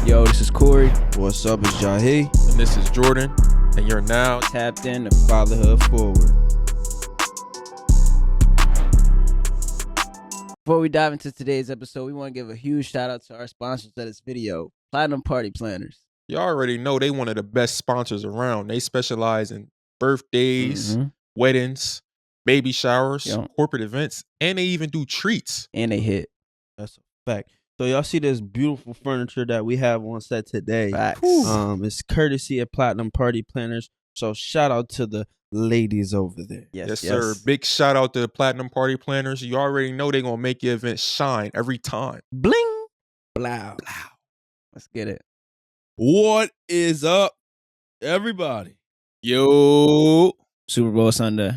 Yo, this is Corey. What's up, it's Jahi. And this is Jordan, and you're now Tapped in to Fatherhood Forward. Before we dive into today's episode, we want to give a huge shout out to our sponsors of this video, Platinum Party Planners. you already know they one of the best sponsors around. They specialize in birthdays, weddings, baby showers, Yep. corporate events, and they even do treats. And they hit. That's a fact. So y'all see this beautiful furniture that we have on set today. Facts. It's courtesy of Platinum Party Planners. So shout out to the ladies over there. Yes, Sir. Big shout out to the Platinum Party Planners. You already know they're going to make your event shine every time. Bling. Blow. Let's get it. What is up, everybody? Yo. Super Bowl Sunday.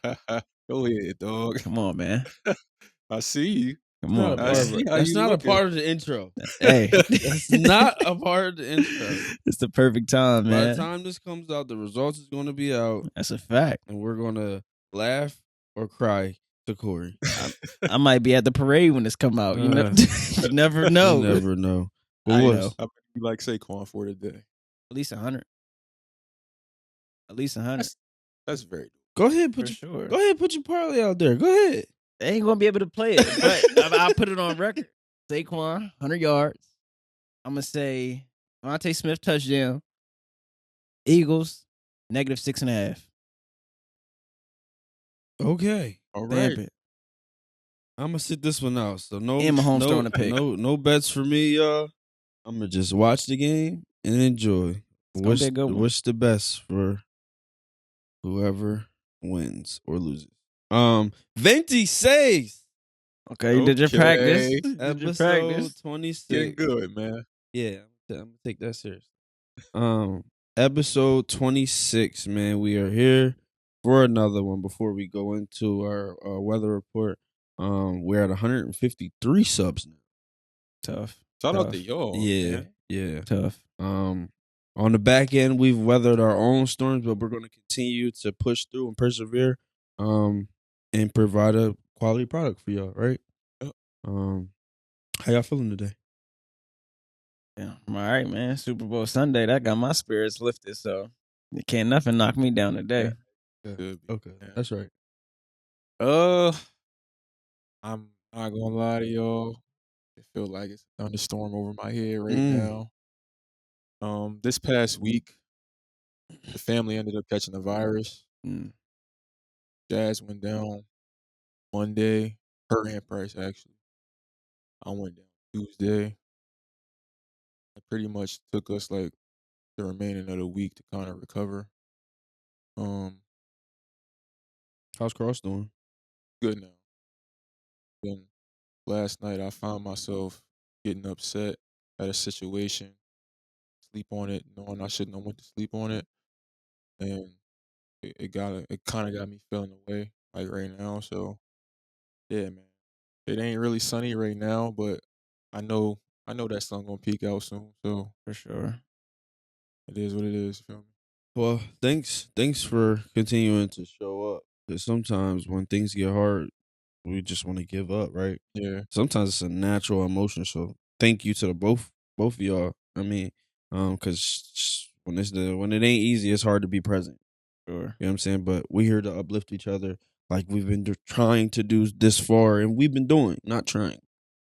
Go ahead, dog. Come on, man. I see you. Come on. I see how That's you not a looking. part of the intro. Hey. That's not a part of the intro. It's the perfect time, By man. the time this comes out, the results is going to be out, That's a fact. and we're going to laugh or cry to Corey. I might be at the parade when this come out. You, you never know. You never know. I But know. I bet you like Saquon for today. At least 100. At least 100. That's very Go ahead, For put your sure. go ahead, put your parlay out there. Go ahead. They ain't gonna be able to play it, but I'll put it on record. Saquon, 100 yards. I'm gonna say Devontae Smith touchdown. Eagles -6.5. Okay. all Damn right. it. I'm gonna sit this one out. So no, And Mahomes no, throwing a pick. no bets for me, y'all. I'm gonna just watch the game and enjoy. gonna be a good one. Wish the best for whoever wins or loses. Venti says Okay, you did your Okay. practice. Did your episode practice. 26. Getting good, man. Yeah, I'm gonna take that seriously. Episode 26, man. We are here for another one. Before we go into our weather report, we're at 153 subs now. Tough. Shout out Tough. to y'all. Yeah, man. yeah. Tough. On the back end, we've weathered our own storms, but we're going to continue to push through and persevere, and provide a quality product for y'all. Right? Yep. How y'all feeling today? Yeah, I'm all right, man. Super Bowl Sunday, that got my spirits lifted, so you can't nothing knock me down today. Good. Okay, Yeah. that's right. I'm not gonna lie to y'all. It feel like it's a thunderstorm over my head right Mm. now. This past week, the family ended up catching the virus. Mm. Jazz went down Monday. Her and Price actually. I went down Tuesday. It pretty much took us like the remaining of the week to kind of recover. How's Cross doing? Good now. Then last night I found myself getting upset at a situation, sleep on it, knowing I shouldn't have went to sleep on it, and it kind of got me feeling away like right now. So yeah, man, it ain't really sunny right now, but I know that sun gonna peak out soon. So For sure. it is what it is. You feel me? Well, thanks for continuing to show up. Because sometimes when things get hard, we just want to give up, right? Yeah, Sometimes it's a natural emotion. So thank you to the both of y'all. I mean, because when it ain't easy, it's hard to be present. Sure. You know what I'm saying? But we're here to uplift each other, like we've been trying to do this far, and we've been doing, not trying.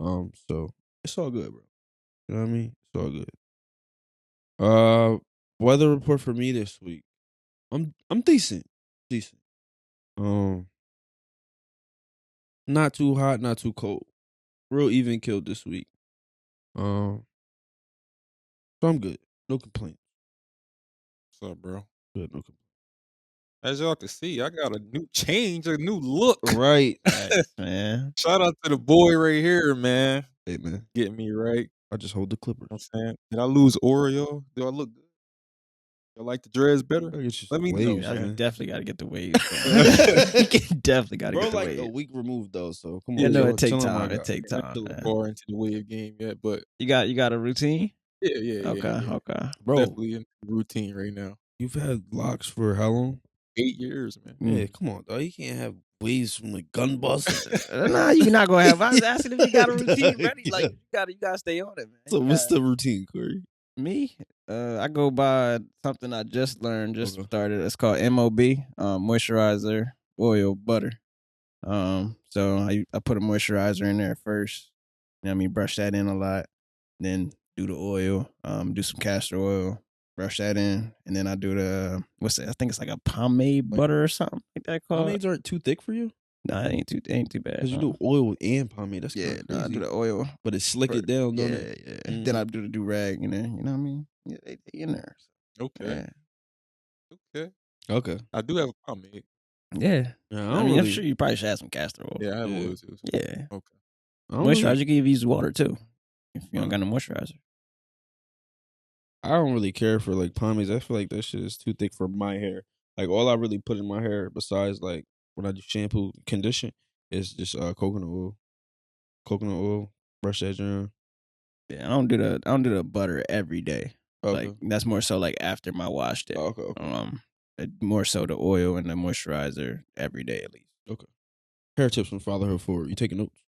So it's all good, bro. You know what I mean? It's all good. Weather report for me this week. I'm decent. Not too hot, not too cold. Real even killed this week. So I'm good. No complaints. what's up, bro? Good, no complaints. As y'all can see, I got a new change, a new look. Right. Facts, man. Shout out to the boy right here, man. Hey man, Getting me right. I just hold the clippers. You know what I'm saying? Did I lose aura, y'all? Do I look good? Y'all like the dreads better? Gotta get you Let some me know, waves, Yeah, you man. definitely got to get the waves. You definitely got to Bro, get the like waves. a week removed though, so come on. You know yo, it take chill on my time. guy. It take I'm time. still Man. far into the wave game yet, but You got a routine? yeah. Okay. Bro, Definitely in the routine right now. you've had locks for how long? 8 years, man. Mm. Yeah, come on, dog. You can't have waves from the gun bust. Nah, you're not gonna have. I was asking if you got a routine ready. Like you gotta stay on it, man. So what's the routine, Corey? Me? I go by something I just learned, Okay. started. It's called MOB, moisturizer, oil, butter. So I put a moisturizer in there first. You know what I mean? Brush that in a lot. Then do the oil. Do some castor oil. Brush that in, and then I do the what's it? I think it's like a pomade butter or something like that called. Pomades aren't too thick for you? Nah, it ain't too bad. Because you do oil and pomade. That's Yeah, kind of crazy. I do the oil, but it slick it down, don't it? Yeah. Then I do the do rag in there. You know what I mean? Yeah, they in there. Okay. Yeah. Okay. I do have a pomade. Yeah. Yeah, I mean, I'm sure you probably should have some castor oil. Yeah, I have oil too. Yeah. Okay. Moisturizer, you can use water too. If you don't got no moisturizer. I don't really care for like pomades. I feel like that shit is too thick for my hair. Like all I really put in my hair, besides like when I do shampoo, condition, is just coconut oil. Coconut oil. Brush that down. Yeah, I don't do the butter every day. Okay. Like that's more so like after my wash day. Okay. More so the oil and the moisturizer every day at least. Okay. Hair tips from Fatherhood Forward. You taking notes?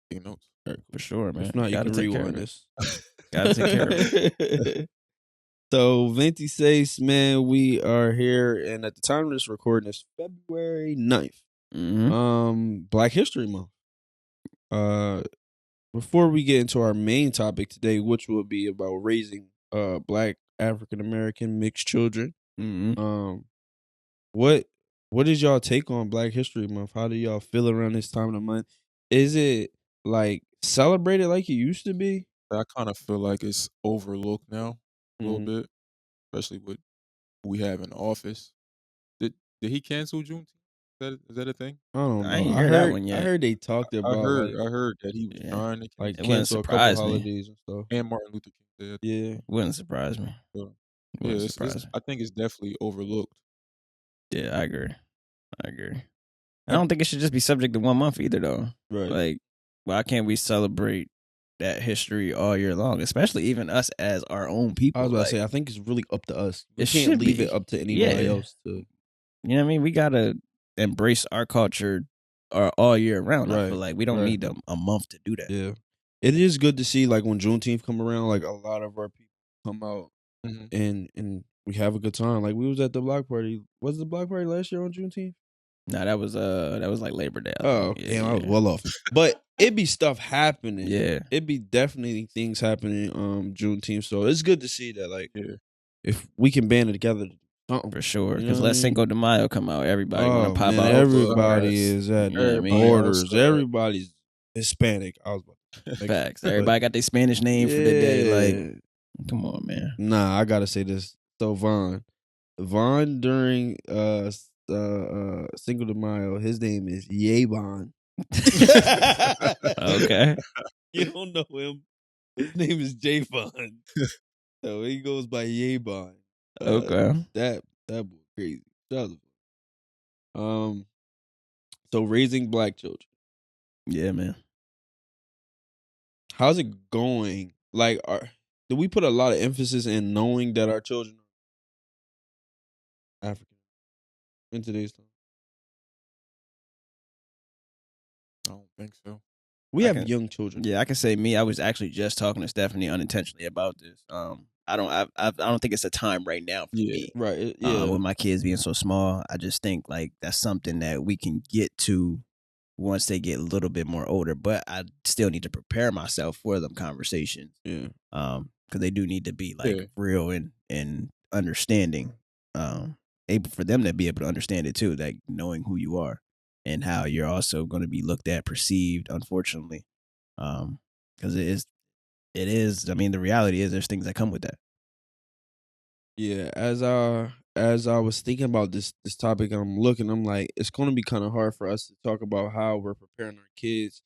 Taking notes. All right, cool. For sure, man. If not, you Gotta can take care rewind of this. Gotta take care of it. So 26, man, we are here, and at the time of this recording, it's February 9th. Mm-hmm. Black History Month. Before we get into our main topic today, which will be about raising Black African American mixed children, what is y'all take on Black History Month? How do y'all feel around this time of the month? Is it like celebrated like it used to be? I kind of feel like it's overlooked now a little bit, especially with who we have in office. Did he cancel Juneteenth? Is that a thing? I don't know. I ain't heard that one yet. I heard they talked about I heard that he was trying to like It wouldn't cancel a couple surprise me. holidays and stuff. and Martin Luther King did. Yeah. Wouldn't surprise me. So, Wouldn't surprise me. I think it's definitely overlooked. Yeah, I agree. I don't think it should just be subject to 1 month either, though. Right. Like, why can't we celebrate that history all year long? Especially even us as our own people. I was about to say, I think it's really up to us. We It can't should leave be. it up to anybody Yeah. else to. You know what I mean? We gotta embrace our culture all year round. I Right, feel like we don't right. need a month to do that. Yeah. It is good to see, like, when Juneteenth come around, like, a lot of our people come out and we have a good time. Like, we was at the block party. Was the block party last year on Juneteenth? No, that was like Labor Day. I Oh, think. damn, I was well off. But it be stuff happening. Yeah. It be definitely things happening Juneteenth. So it's good to see that, like, if we can band it together, something. For sure. You know Because what I let mean? Cinco de Mayo come out. Everybody want to pop man, out. everybody is at You know what I mean? borders. Everybody's Hispanic. I was about to Facts. Everybody got their Spanish name for the day. Like, come on, man. Nah, I gotta say this. So Vaughn during Cinco de Mayo, his name is Yabon. Okay. You don't know him. His name is Javon. So he goes by Yabon. Okay. That boy crazy. That was, so raising Black children. Yeah, man. How's it going? Like, do we put a lot of emphasis in knowing that our children are African in today's time? I don't think so. We have young children. Yeah, I can say me. I was actually just talking to Stephanie unintentionally about this. I don't think it's a time right now for me. Right. Yeah. With my kids being so small, I just think like that's something that we can get to once they get a little bit more older. But I still need to prepare myself for them conversations. Yeah. Because they do need to be like real and understanding. Able for them to be able to understand it too, like knowing who you are and how you're also going to be looked at, perceived, unfortunately. Because it is. I mean, the reality is there's things that come with that. Yeah, as I was thinking about this topic, I'm like, it's going to be kind of hard for us to talk about how we're preparing our kids.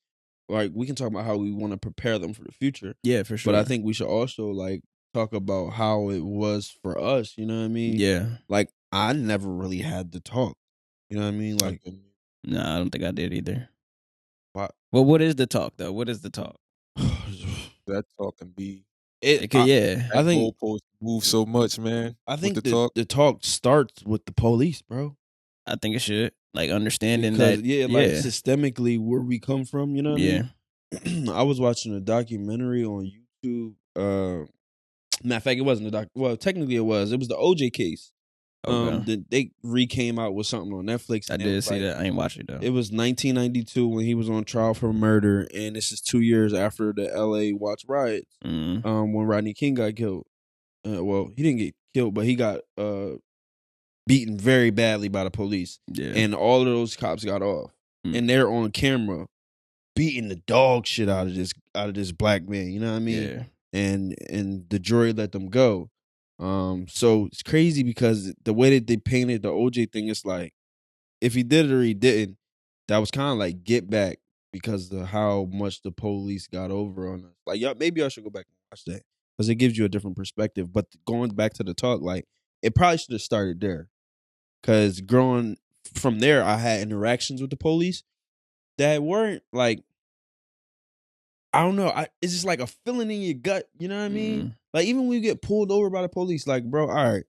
Like, we can talk about how we want to prepare them for the future. Yeah, for sure. But I think we should also like talk about how it was for us. You know what I mean? Yeah. Like, I never really had to talk. You know what I mean? Like, no, I don't think I did either. Why? Well, what is the talk though? What is the talk? That talk can be. I think goalposts move so much, man. I think the talk starts with the police, bro. I think it should. like understanding because that. like systemically where we come from, you know what I Yeah. mean? I was watching a documentary on YouTube. Matter of fact, it wasn't a doc. Well, technically it was. It was the OJ case. Okay. They came out with something on Netflix. I And it did was see like, that. I ain't watch it though. it was 1992 when he was on trial for murder, and this is 2 years after the LA Watts riots. When Rodney King got killed. Well, he didn't get killed, but he got beaten very badly by the police. Yeah. And all of those cops got off. And they're on camera beating the dog shit out of this black man, you know what I mean? Yeah. And the jury let them go. So it's crazy because the way that they painted the OJ thing, it's like if he did it or he didn't, that was kind of like get back because of how much the police got over on us. Like, y'all, maybe I should go back and watch that because it gives you a different perspective. But going back to the talk, like it probably should have started there because growing from there, I had interactions with the police that weren't like, I don't know. It's just like a feeling in your gut. You know what I mean? Like even when you get pulled over by the police, like bro, all right,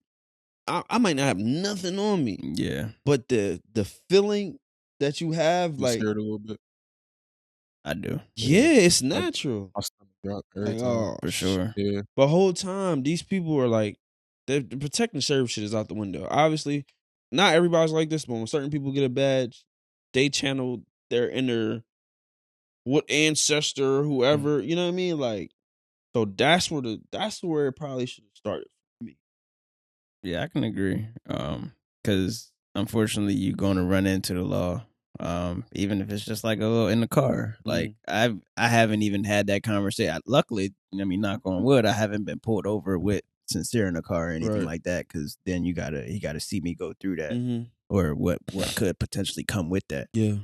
I might not have nothing on me. Yeah. But the feeling that you have, You like, scared a little bit. I do. yeah, it's natural. My stomach dropped every Like, time. oh, For sure. Yeah. But whole time, these people are like, the protecting service shit is out the window. Obviously, not everybody's like this, but when certain people get a badge, they channel their inner what ancestor, whoever, you know what I mean? Like, so that's where it probably should have started for me. Yeah, I can agree. Because unfortunately, you're going to run into the law. Even if it's just like a little in the car. Like I haven't even had that conversation. Luckily, I mean, knock on wood, I haven't been pulled over with Sincere in the car or anything like that. Because then he got to see me go through that, or what could potentially come with that. Yeah.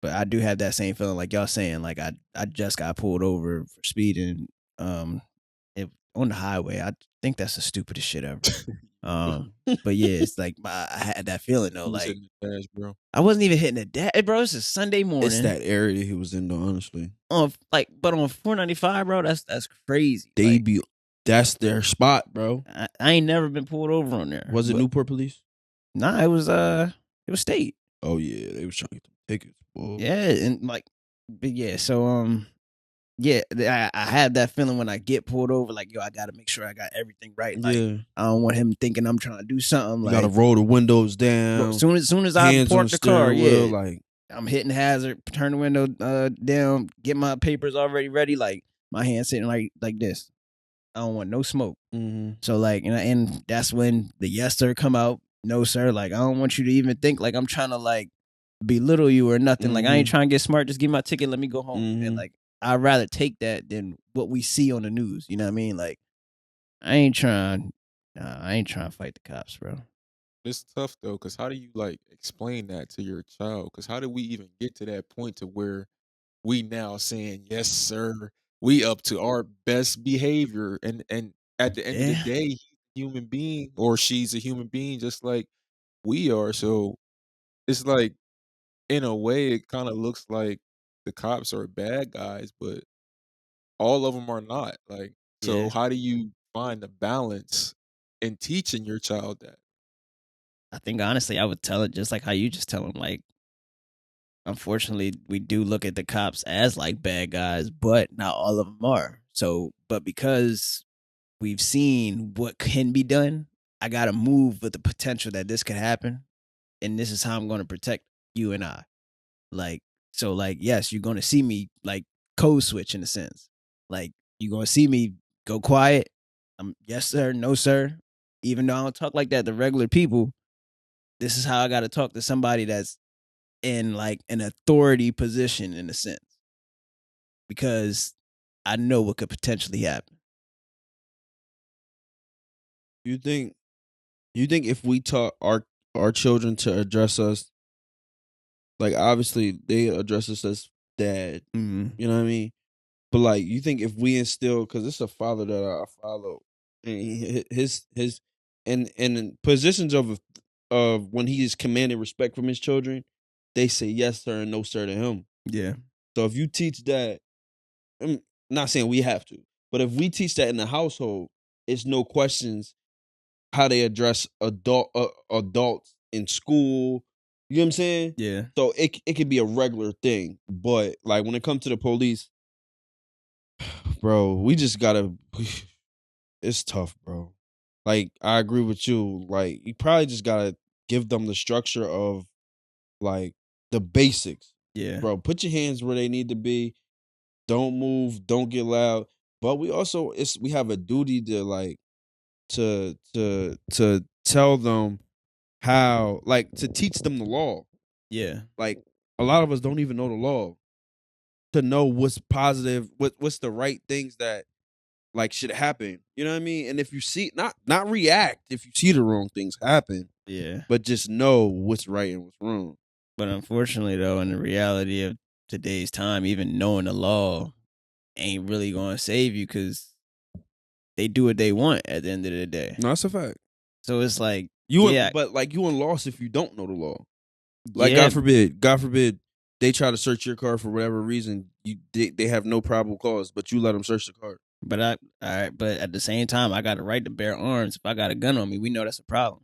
But I do have that same feeling like y'all saying. Like I just got pulled over for speeding. On the highway. I think that's the stupidest shit ever. But yeah, it's like I had that feeling though. Was Like hitting the dash, bro. I wasn't even hitting it, bro. It's a Sunday morning. It's that area he was in, though, honestly. But on 495, bro, that's crazy. That's their spot, bro. I ain't never been pulled over on there. Was it Newport Police? Nah, it was state. Oh yeah, they was trying to get the tickets. Boy. Yeah, and but yeah, so yeah, I have that feeling when I get pulled over, like, yo, I got to make sure I got everything right. Like, I don't want him thinking I'm trying to do something. You got to roll the windows down. As soon as I park the car, wheel, like I'm hitting hazard, turn the window down, get my papers already ready. Like my hand sitting like this. I don't want no smoke. So like, and that's when the yes sir come out. No sir, like I don't want you to even think like I'm trying to like belittle you or nothing. Like I ain't trying to get smart. Just give me my ticket. Let me go home. And like I'd rather take that than what we see on the news. You know what I mean? Like I ain't trying to fight the cops, bro. It's tough though, because how do you like explain that to your child? Because how did we even get to that point to where we now saying yes, sir, we up to our best behavior, and at the end of the day, he's a human being or she's a human being just like we are. So it's like in a way, it kind of looks like the cops are bad guys, but all of them are not. Like, so how do you find the balance in teaching your child that? I think honestly, I would tell it just like how you just tell them. Like, unfortunately, we do look at the cops as like bad guys, but not all of them are. So, but because we've seen what can be done, I got to move with the potential that this could happen. And this is how I'm going to protect you and I. Like, so like, yes, you're going to see me like code switch in a sense. Like, you're going to see me go quiet. Yes, sir. No, sir. Even though I don't talk like that to regular people, this is how I got to talk to somebody that's in like an authority position in a sense, because I know what could potentially happen. You think if we taught our children to address us, like obviously they address us as dad, you know what I mean? But like, you think if we instill, because it's a father that I follow, and his in positions of when he is commanding respect from his children, they say yes sir and no sir to him. Yeah. So if you teach that, I'm not saying we have to, but if we teach that in the household, it's no questions how they address adults in school, You know what I'm saying? Yeah. So it could be a regular thing. But like when it comes to the police, bro, we just gotta it's tough, bro. Like I agree with you. Like you probably just gotta give them the structure of like the basics. Yeah. Bro, put your hands where they need to be. Don't move, don't get loud. But we also we have a duty to like to tell them how like to teach them the law. Yeah. Like a lot of us don't even know the law to know what's positive, what's the right things that like should happen. You know what I mean? And if you see not react if you see the wrong things happen, Yeah. but just know what's right and what's wrong. But unfortunately, though, in the reality of today's time, even knowing the law ain't really going to save you because they do what they want at the end of the day. No, that's a fact. So it's like, But like you in loss if you don't know the law. Like yeah, God forbid, they try to search your car for whatever reason. They have no probable cause, but you let them search the car. but but at the same time, I got a right to bear arms. If I got a gun on me, we know that's a problem.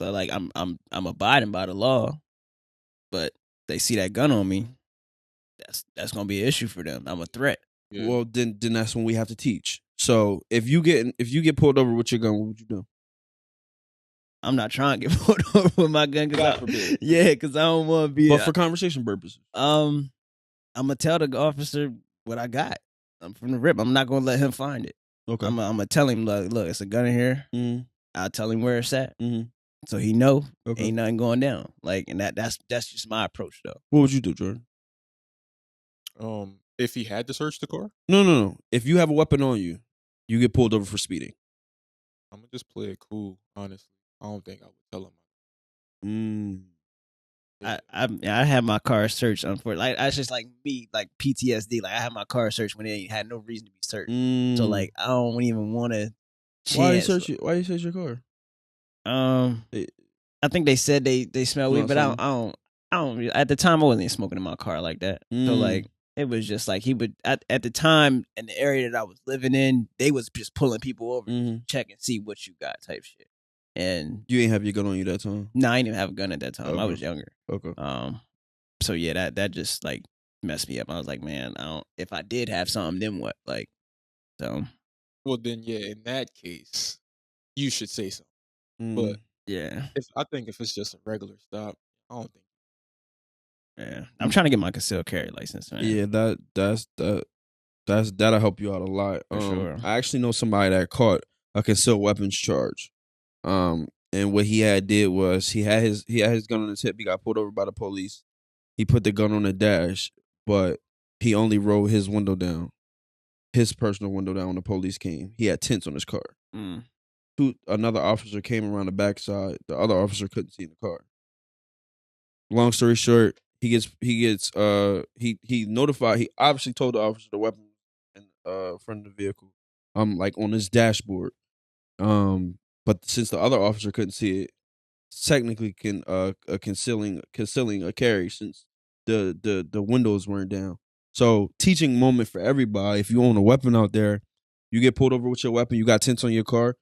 So like, I'm abiding by the law, but they see that gun on me, that's gonna be an issue for them. I'm a threat. Yeah. Well, then that's when we have to teach. So if you get pulled over with your gun, what would you do? I'm not trying to get pulled over with my gun. God forbid. Yeah, because I don't want to be. But for conversation purposes, I'm gonna tell the officer what I got. I'm from the rip. I'm not gonna let him find it. okay. I'm gonna tell him, look, it's a gun in here. Mm-hmm. I'll tell him where it's at, Mm-hmm. so he know Okay. ain't nothing going down. Like, and that's just my approach, though. What would you do, Jordan? If he had to search the car, No. If you have a weapon on you, you get pulled over for speeding. I'm gonna just play it cool. Honestly, I don't think I would tell him. I had my car searched. Unfortunately, like that's just like me, like PTSD. Like I had my car searched when it had no reason to be searched. So like I don't even want to. Why you search your car? I think they said they smell weed, but I don't. At the time, I wasn't even smoking in my car like that. So like it was just like he would at the time in the area that I was living in, they was just pulling people over to check and see what you got type shit. And you ain't have your gun on you that time? No, I didn't even have a gun at that time. Okay. I was younger. Okay. So yeah, that just like messed me up. I was like, man, if I did have something, then what? Like, so. Well, then yeah, in that case, you should say something. But yeah, I think if it's just a regular stop, I don't think. Yeah, I'm trying to get my concealed carry license, man. Yeah, that'll help you out a lot. For sure. I actually know somebody that caught a concealed weapons charge. And what he did was he had his gun on his hip. He got pulled over by the police. He put the gun on the dash, but he only rolled his window down, his personal window down when the police came. He had tints on his car. Another officer came around the backside. The other officer couldn't see in the car. Long story short, he notified. He obviously told the officer the weapon in front of the vehicle, like on his dashboard. But since the other officer couldn't see it, technically concealing a carry since the windows weren't down. So teaching moment for everybody. If you own a weapon out there, you get pulled over with your weapon. You got tints on your car.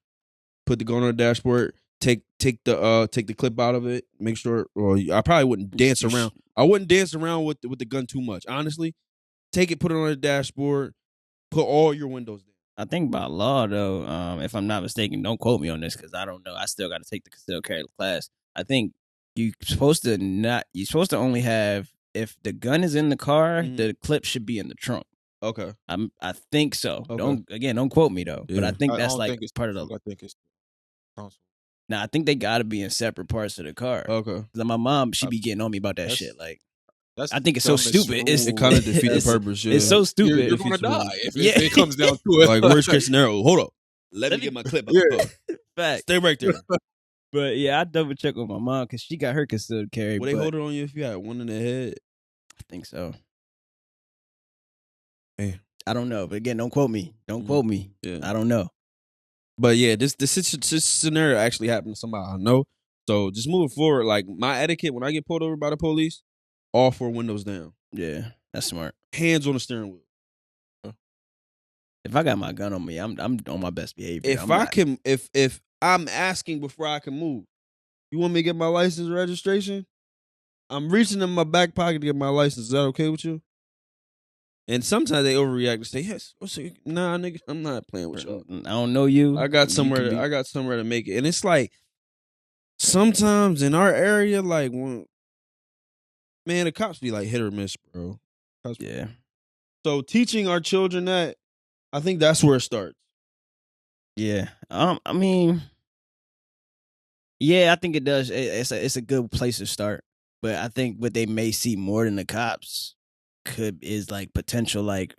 Put the gun on the dashboard. Take the clip out of it. Make sure. Or I probably wouldn't dance around. I wouldn't dance around with the gun too much. Honestly, take it. Put it on the dashboard. Put all your windows down. I think by law, though, if I'm not mistaken, don't quote me on this because I don't know. I still got to take the concealed carry class. I think you're supposed to only have, if the gun is in the car, the clip should be in the trunk. Okay. I think so. Okay. Don't quote me though. Yeah. But I think that's I like think it's part of the. I think it's council. Nah, I think they got to be in separate parts of the car. Okay. Like my mom, she be getting on me about that shit. Like, I think it's so stupid. It kind of defeats the purpose. Yeah. It's so stupid. You're gonna die if Yeah. it comes down to it. Like worst case scenario. Hold up. Let me get my clip out the car. Fact. Stay right there. But yeah, I double check with my mom because she got her concealed carry. Would they hold it on you if you had one in the head? I think so. Hey. I don't know, but again, don't quote me. Don't quote me. Yeah. I don't know. But yeah, this scenario actually happened to somebody I know. So just moving forward, like my etiquette when I get pulled over by the police, all four windows down. Yeah, that's smart. Hands on the steering wheel. If I got my gun on me, I'm on my best behavior. If I'm asking before I can move, you want me to get my license and registration? I'm reaching in my back pocket to get my license. Is that okay with you? And sometimes they overreact and say, "Yes, nah, nigga, I'm not playing with y'all. I don't know you. I got You somewhere. could be- I got somewhere to make it." And it's like sometimes in our area, like when man, the cops be like hit or miss, bro. Yeah. So teaching our children that, I think that's where it starts. Yeah. I mean, yeah, I think it does. It's a good place to start. But I think what they may see more than the cops is like potential like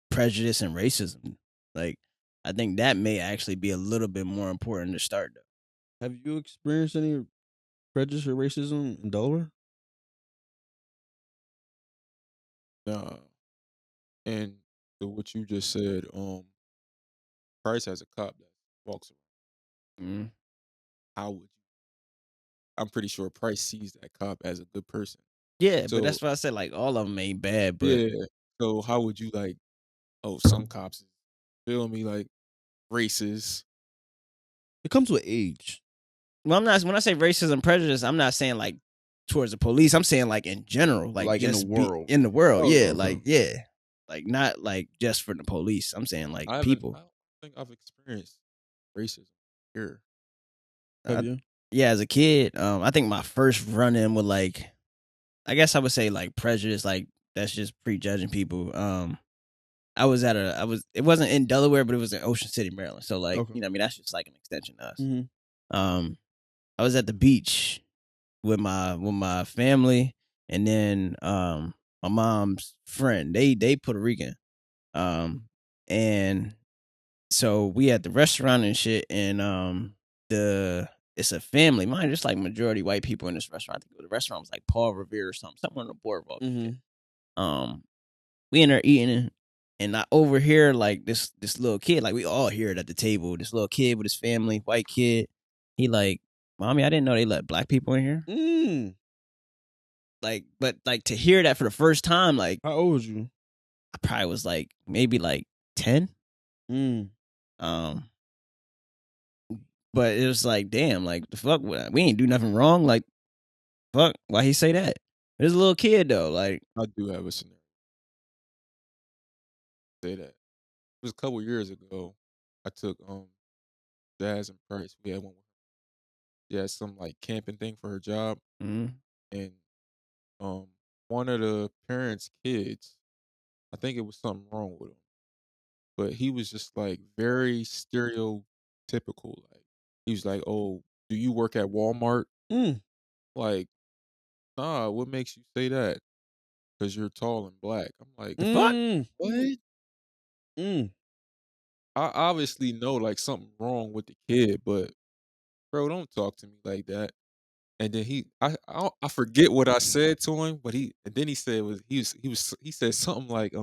prejudice and racism. Like I think that may actually be a little bit more important to start though. Have you experienced any prejudice or racism in Delaware? Nah. And so what you just said, Price has a cop that walks around. Mm. How would you? I'm pretty sure Price sees that cop as a good person. Yeah, but So that's why I said like all of them ain't bad, but yeah. So how would you like? Oh, some cops feel me like racist. It comes with age. well, I'm not when I say racism prejudice, I'm not saying like towards the police. I'm saying like in general, Like in the just world. in the world. Oh, Yeah, okay. like yeah. Like not like just for the police. I'm saying like I people. don't think I've experienced racism here. Have I- you? yeah, as a kid, I think my first run in with like I guess I would say like prejudice, like that's just prejudging people. It wasn't in Delaware, but it was in Ocean City, Maryland. So like, Okay. you know, I mean that's just like an extension of us. Mm-hmm. I was at the beach with my family and then my mom's friend. They Puerto Rican. And so we at the restaurant and shit and it's a family. Mine just like majority white people in this restaurant. I think the restaurant was like Paul Revere or something on the boardwalk. Mm-hmm. We in there eating, and I overhear like this little kid, like we all hear it at the table. This little kid with his family, white kid. He like, "Mommy, I didn't know they let black people in here." Mm. Like, but like to hear that for the first time, like How old was you? I probably was like maybe like 10. Mm. But it was like, damn, like the fuck, we ain't do nothing wrong. Like, fuck, why he say that? There's a little kid though, like, I do have a scenario. Say that. It was a couple years ago. I took Jazz and Price. We had one. She had some like camping thing for her job, mm, and um one of the parents' kids. I think it was something wrong with him, but he was just like very stereotypical. Like he was like, "Oh, do you work at Walmart?" Mm. Like, nah. What makes you say that? Because you're tall and black. I'm like, the fuck? Mm. what? Mm. I obviously know like something wrong with the kid, but bro, don't talk to me like that. And then I forget what I said to him, but he said he said something like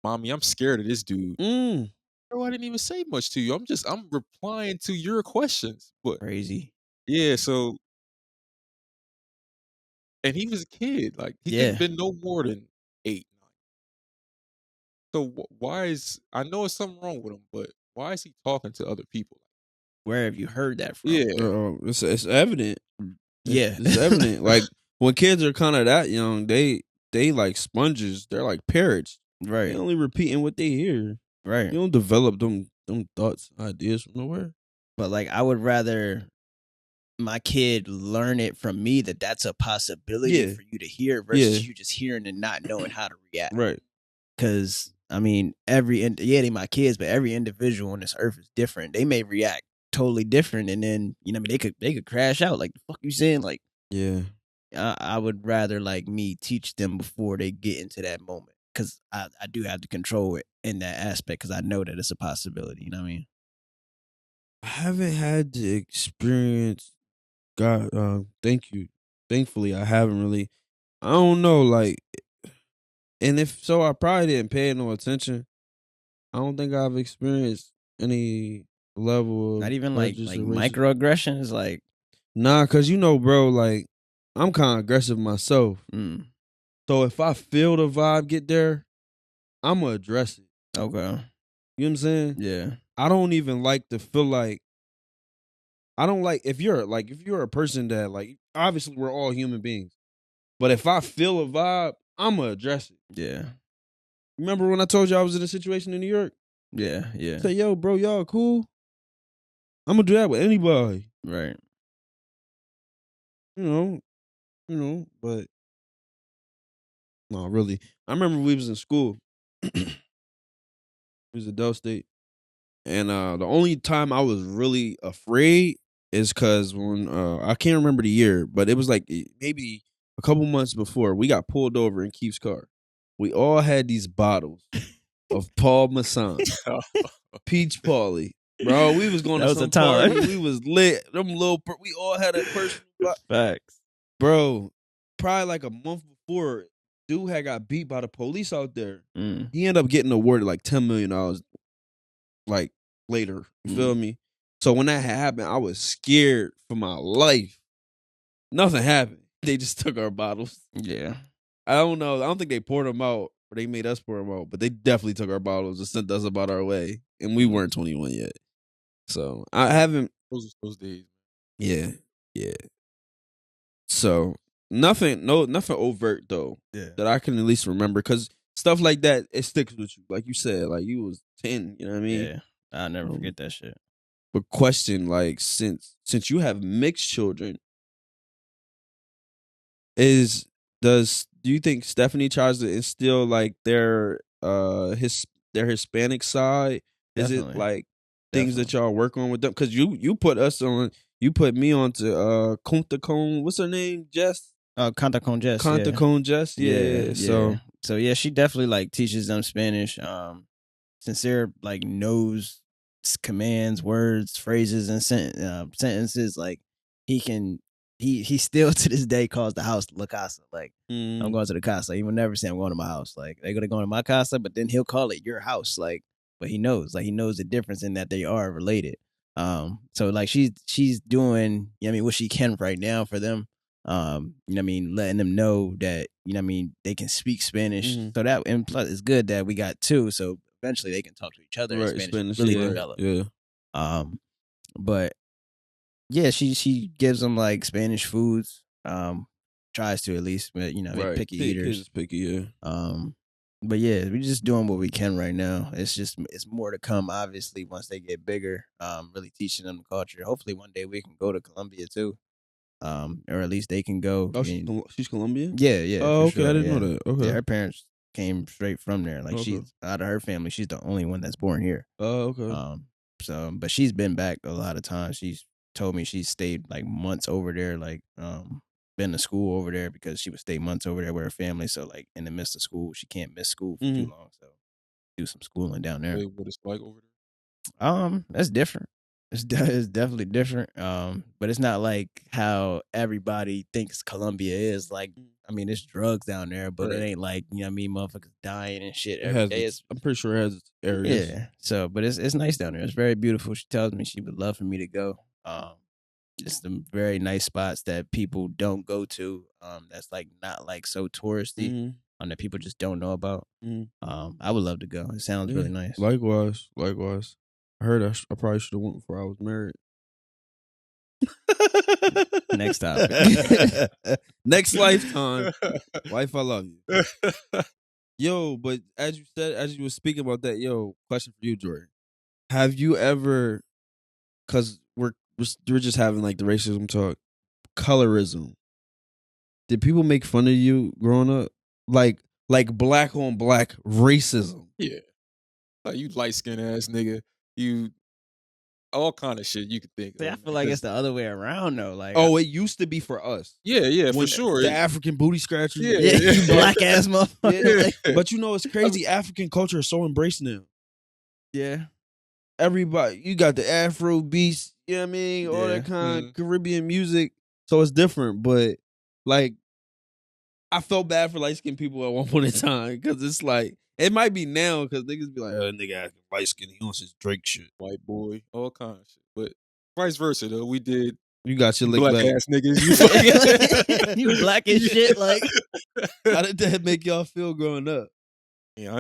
mommy, I'm scared of this dude. Mm. Bro, I didn't even say much to you. I'm replying to your questions. But Crazy. yeah, so and he was a kid, like he couldn't Yeah. been no more than 8, 9. So why is I know it's something wrong with him, but why is he talking to other people? Where have you heard that from? Yeah, It's evident. Yeah. It's evident. Like when kids are kind of that young, they like sponges. They're like parrots. They right. only repeating what they hear. Right. You don't develop them thoughts, ideas from nowhere. But like, I would rather my kid learn it from me that that's a possibility Yeah. for you to hear versus Yeah. you just hearing and not knowing how to react. Right. Because I mean, they my kids, but every individual on this earth is different. They may react totally different, and then you know, I mean, they could crash out. Like the fuck you saying? Like, Yeah. I would rather like me teach them before they get into that moment because I do have to control it in that aspect because I know that it's a possibility. You know what I mean? I haven't had the experience. God, thank you. Thankfully, I haven't really. I don't know, like, and if so, I probably didn't pay no attention. I don't think I've experienced any level of Not even prejudice like or racism. microaggressions. Like, Nah, cause you know, bro, like I'm kind of aggressive myself. mm, So if I feel the vibe get there, I'm gonna address it. okay, You know what I'm saying? yeah, I don't even like to feel like I don't like if you're a person that like obviously we're all human beings. But if I feel a vibe, I'ma address it. Yeah. Remember when I told you I was in a situation in New York? Yeah. Yeah. Say, yo, bro, y'all cool? I'm gonna do that with anybody. Right. You know, but no, really. I remember we was in school. We was at Del State. And the only time I was really afraid is because when I can't remember the year, but it was like maybe a couple months before we got pulled over in Keith's car. We all had these bottles of Paul Masson, Peach Pauly. Bro, we was going That to was a some time. party. We was lit. We all had a personal Facts. Bro, probably like a month before, dude had got beat by the police out there. Mm. He ended up getting awarded like $10 million like later. You feel me? So when that happened, I was scared for my life. Nothing happened. They just took our bottles. Yeah. I don't know. I don't think they poured them out or they made us pour them out, but they definitely took our bottles and sent us about our way. And we weren't 21 yet. So I haven't. Those days. Yeah. Yeah. So nothing overt though. Yeah. That I can at least remember, because stuff like that, it sticks with you. Like you said, like you was 10, you know what I mean? Yeah. I'll never forget that shit. But question, like, since you have mixed children, do you think Stephanie tries to instill like their Hispanic side? Is it Definitely. like things that y'all work on with them? Because you put me on to Kunta Cone, what's her name? Jess? Canta con Jess. Kunta Cone Jess? Yeah. So yeah, she definitely like teaches them Spanish. Sincere like knows commands, words, phrases, and sentences. Like he still to this day calls the house La Casa. Like I'm going to the casa. He would never say I'm going to my house. Like they're gonna go to my casa, but then he'll call it your house. Like, but he knows the difference in that they are related. So like she's doing, you know what I mean, what she can right now for them. You know what I mean, letting them know that, you know what I mean, they can speak Spanish. So that, and plus it's good that we got two, so eventually they can talk to each other in Spanish, really develop. Yeah. But yeah, she gives them like Spanish foods. Tries to, at least, but you know, picky eaters. Kids picky, yeah. But yeah, we're just doing what we can right now. It's more to come, obviously, once they get bigger. Really teaching them the culture. Hopefully one day we can go to Colombia too. Or at least they can go. Oh, she's Colombian? Yeah. Oh, okay. Sure, I didn't know that. Okay. Yeah, her parents came straight from there. Like she's out of her family, she's the only one that's born here. Oh, okay. So, but she's been back a lot of times. She's told me she's stayed like months over there. Like, been to school over there because she would stay months over there with her family. So, like in the midst of school, she can't miss school for too long. So, do some schooling down there. Wait, what it's like over there? That's different. It's definitely different. But it's not like how everybody thinks Colombia is. Like, I mean, there's drugs down there, but it ain't like, you know what I mean, motherfuckers dying and shit every day. I'm pretty sure it has its areas. Yeah. So, but it's nice down there. It's very beautiful. She tells me she would love for me to go. Just some very nice spots that people don't go to. That's like not like so touristy. That people just don't know about. I would love to go. It sounds really nice. Likewise. I heard I probably should have went before I was married. Next topic. Next lifetime. Wife, I love you. Yo, but as you were speaking about that, question for you, Jordan. Have you ever, because we're just having like the racism talk, colorism. Did people make fun of you growing up? Like black on black racism? Yeah. Like, you light skinned ass nigga. You all kind of shit you could think See, of. I feel like it's the other way around though. Like, it used to be for us. Yeah, for sure. The African booty scratcher. Yeah. you black ass motherfucker. Yeah. But you know, it's crazy. African culture is so embraced now. Yeah. Everybody, you got the Afro beats, you know what I mean? All that kind of Caribbean music. So it's different. But like, I felt bad for light skinned people at one point in time, because it's like, it might be now because niggas be like, nigga acting light skinned, he wants his Drake shit. White boy, all kinds of shit. But vice versa though, we did. You got your lick black back. ass niggas. You black as shit. Like, how did that make y'all feel growing up? Yeah,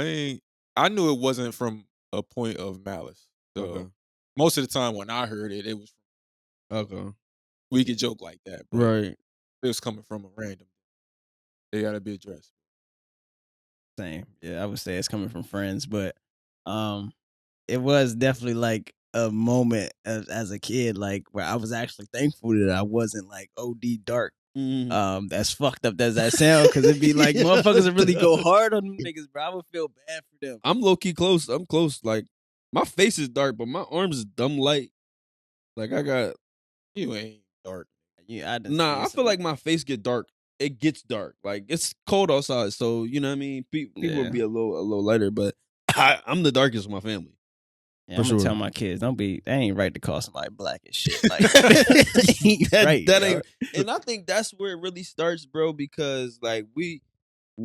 I knew it wasn't from a point of malice. So most of the time when I heard it, it was okay. We could joke like that, but right? It was coming from a random. they gotta be addressed. Same. Yeah, I would say it's coming from friends, but it was definitely like a moment as a kid, like where I was actually thankful that I wasn't like OD dark. That's fucked up as that sound, because it'd be like motherfuckers would really go hard on them niggas, bro. I would feel bad for them. I'm low key close. I'm close. Like my face is dark, but my arms is dumb light. Like I got. You ain't dark. Yeah, I feel like my face get dark. It gets dark. Like it's cold outside, so you know what I mean. People will be a little lighter, but I'm the darkest of my family. Yeah, I'm gonna tell my kids, they ain't right to call somebody black as shit. Like that ain't, and I think that's where it really starts, bro. Because like we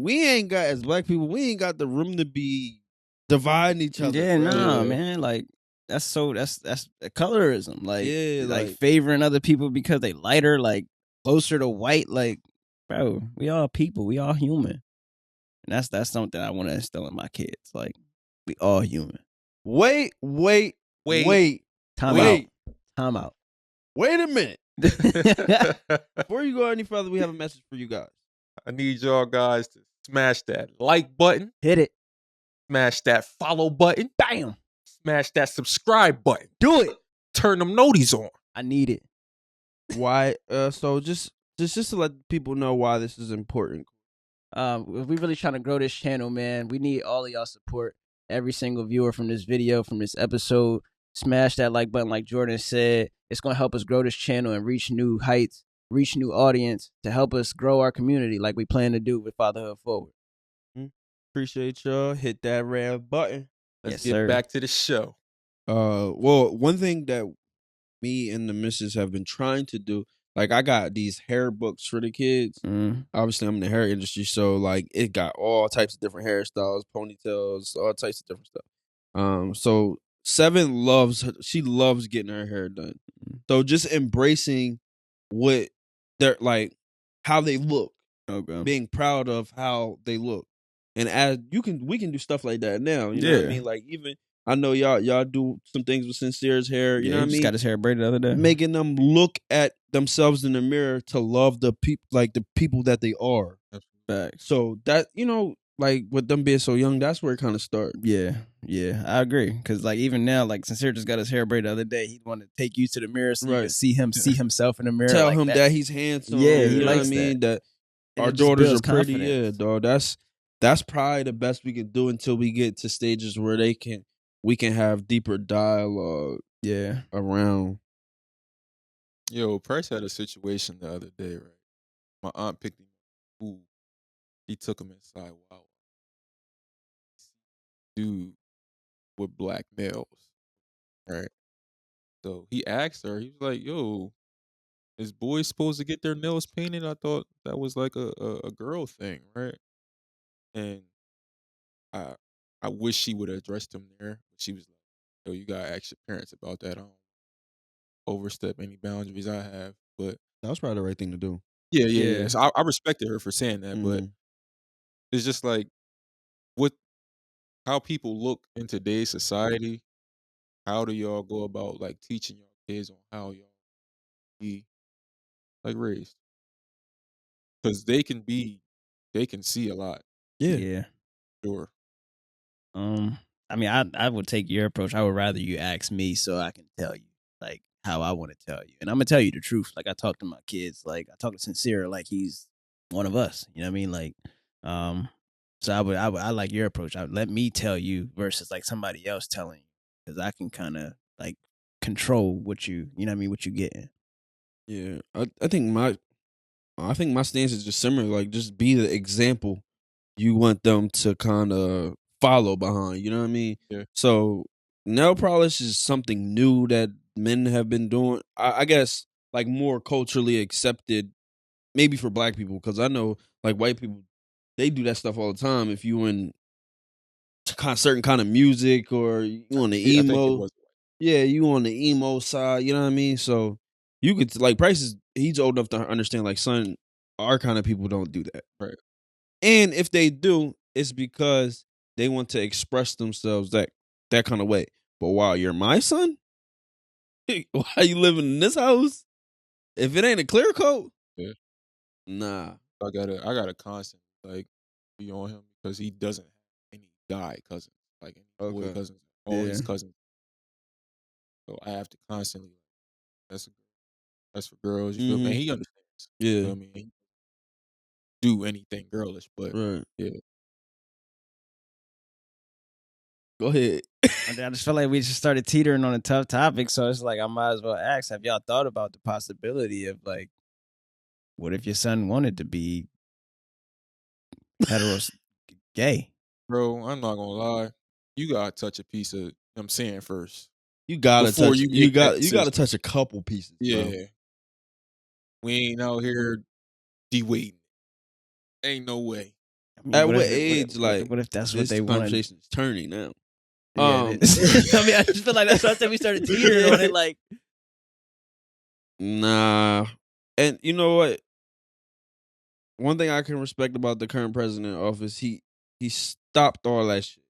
ain't got, as black people, we ain't got the room to be dividing each other. Yeah, bro. nah, man. Like that's colorism. Like, yeah, like favoring other people because they lighter, like closer to white. Like, bro, we all people, we all human, and that's something I want to instill in my kids. Like, we all human. Wait. Time out. Wait a minute. Before you go any further, we have a message for you guys. I need y'all guys to smash that like button. Hit it. Smash that follow button. Bam. Smash that subscribe button. Do it. Turn them noties on. I need it. Why? So just to let people know why this is important. We really trying to grow this channel, man. We need all of y'all support. Every single viewer from this video, from this episode, smash that like button like Jordan said. It's going to help us grow this channel and reach new heights, reach new audience to help us grow our community like we plan to do with Fatherhood Forward. Appreciate y'all. Hit that red button. Let's get back to the show. Well, one thing that me and the missus have been trying to do, like I got these hair books for the kids. Obviously, I'm in the hair industry, so like it got all types of different hairstyles, ponytails, all types of different stuff. So Seven loves getting her hair done. So just embracing what they're like, how they look, being proud of how they look, and as we can do stuff like that now. You know what I mean? Like even. I know y'all do some things with Sincere's hair. You know what I mean? He just got his hair braided the other day. Making them look at themselves in the mirror to love the people that they are. So that, like with them being so young, that's where it kind of starts. Yeah, I agree. Because like even now, like Sincere just got his hair braided the other day. He wanted to take you to the mirror so you can see himself in the mirror. Tell him that he's handsome. Yeah, you know what I mean? That our daughters are pretty. Yeah, dog. That's probably the best we can do until we get to stages where we can have deeper dialogue. Yeah, around. Yo, Price had a situation the other day, right? My aunt picked him up food. He took him inside. Wow. Dude with black nails. Right. So he asked her, he was like, yo, is boys supposed to get their nails painted? I thought that was like a girl thing, right? And I wish she would have addressed him there. But she was like, yo, you gotta ask your parents about that. I don't overstep any boundaries I have. But that was probably the right thing to do. Yeah. So I respected her for saying that, but it's just like how people look in today's society. How do y'all go about like teaching your kids on how y'all be like raised? Because they can see a lot. Yeah. Sure. I mean, I would take your approach. I would rather you ask me so I can tell you like how I want to tell you, and I'm gonna tell you the truth. Like I talk to my kids, like I talk to Sincere, like he's one of us. You know what I mean? Like, so I like your approach. Let me tell you versus like somebody else telling you, because I can kind of like control what you know what I mean, what you getting. Yeah, I think my stance is just similar. Like, just be the example you want them to kind of follow behind. You know what I mean? Yeah. So nail polish is something new that men have been doing. I guess like more culturally accepted, maybe for black people, because I know like white people, they do that stuff all the time. If you in certain kind of music or you on the emo, you on the emo side. You know what I mean? So you could like Price he's old enough to understand. Like, son, our kind of people don't do that, right? And if they do, it's because they want to express themselves that kind of way. But while you're my son, why you living in this house? If it ain't a clear coat, nah. I gotta constantly like be on him because he doesn't have any guy cousins, like any boy Okay. cousins. All his Yeah. cousins. So I have to constantly that's for girls. You feel me? And Mhm. he understands. You Yeah. feel me? He do anything girlish, but Right. yeah, Go ahead. I just feel like we just started teetering on a tough topic, so it's like I might as well ask: have y'all thought about the possibility of like, what if your son wanted to be hetero, gay? bro. I'm not gonna lie. You gotta touch a piece of I'm saying first You gotta before touch. you make that You gotta decision. touch a couple pieces, bro. Yeah, we ain't out here de-waiting. Ain't no way. I mean, At what age, like, what if that's what this they want? conversation is turning now? Yeah, it is. I mean, I just feel like that's what I said. We started teetering on it, like. Nah. And you know what? One thing I can respect about the current president in office, he stopped all that shit.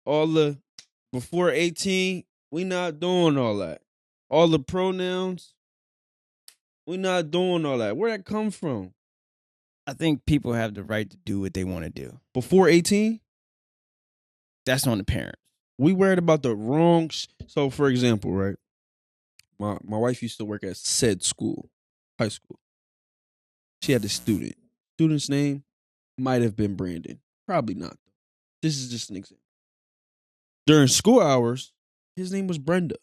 All the before 18, we not doing all that. All the pronouns, we not doing all that. Where that come from? I think people have the right to do what they want to do. Before 18, That's on the parents. we worried about the wrong. So, for example, right? My wife used to work at said school, high school. She had a student. Student's name might have been Brandon. Probably not. This is just an example. During school hours, his name was Brenda.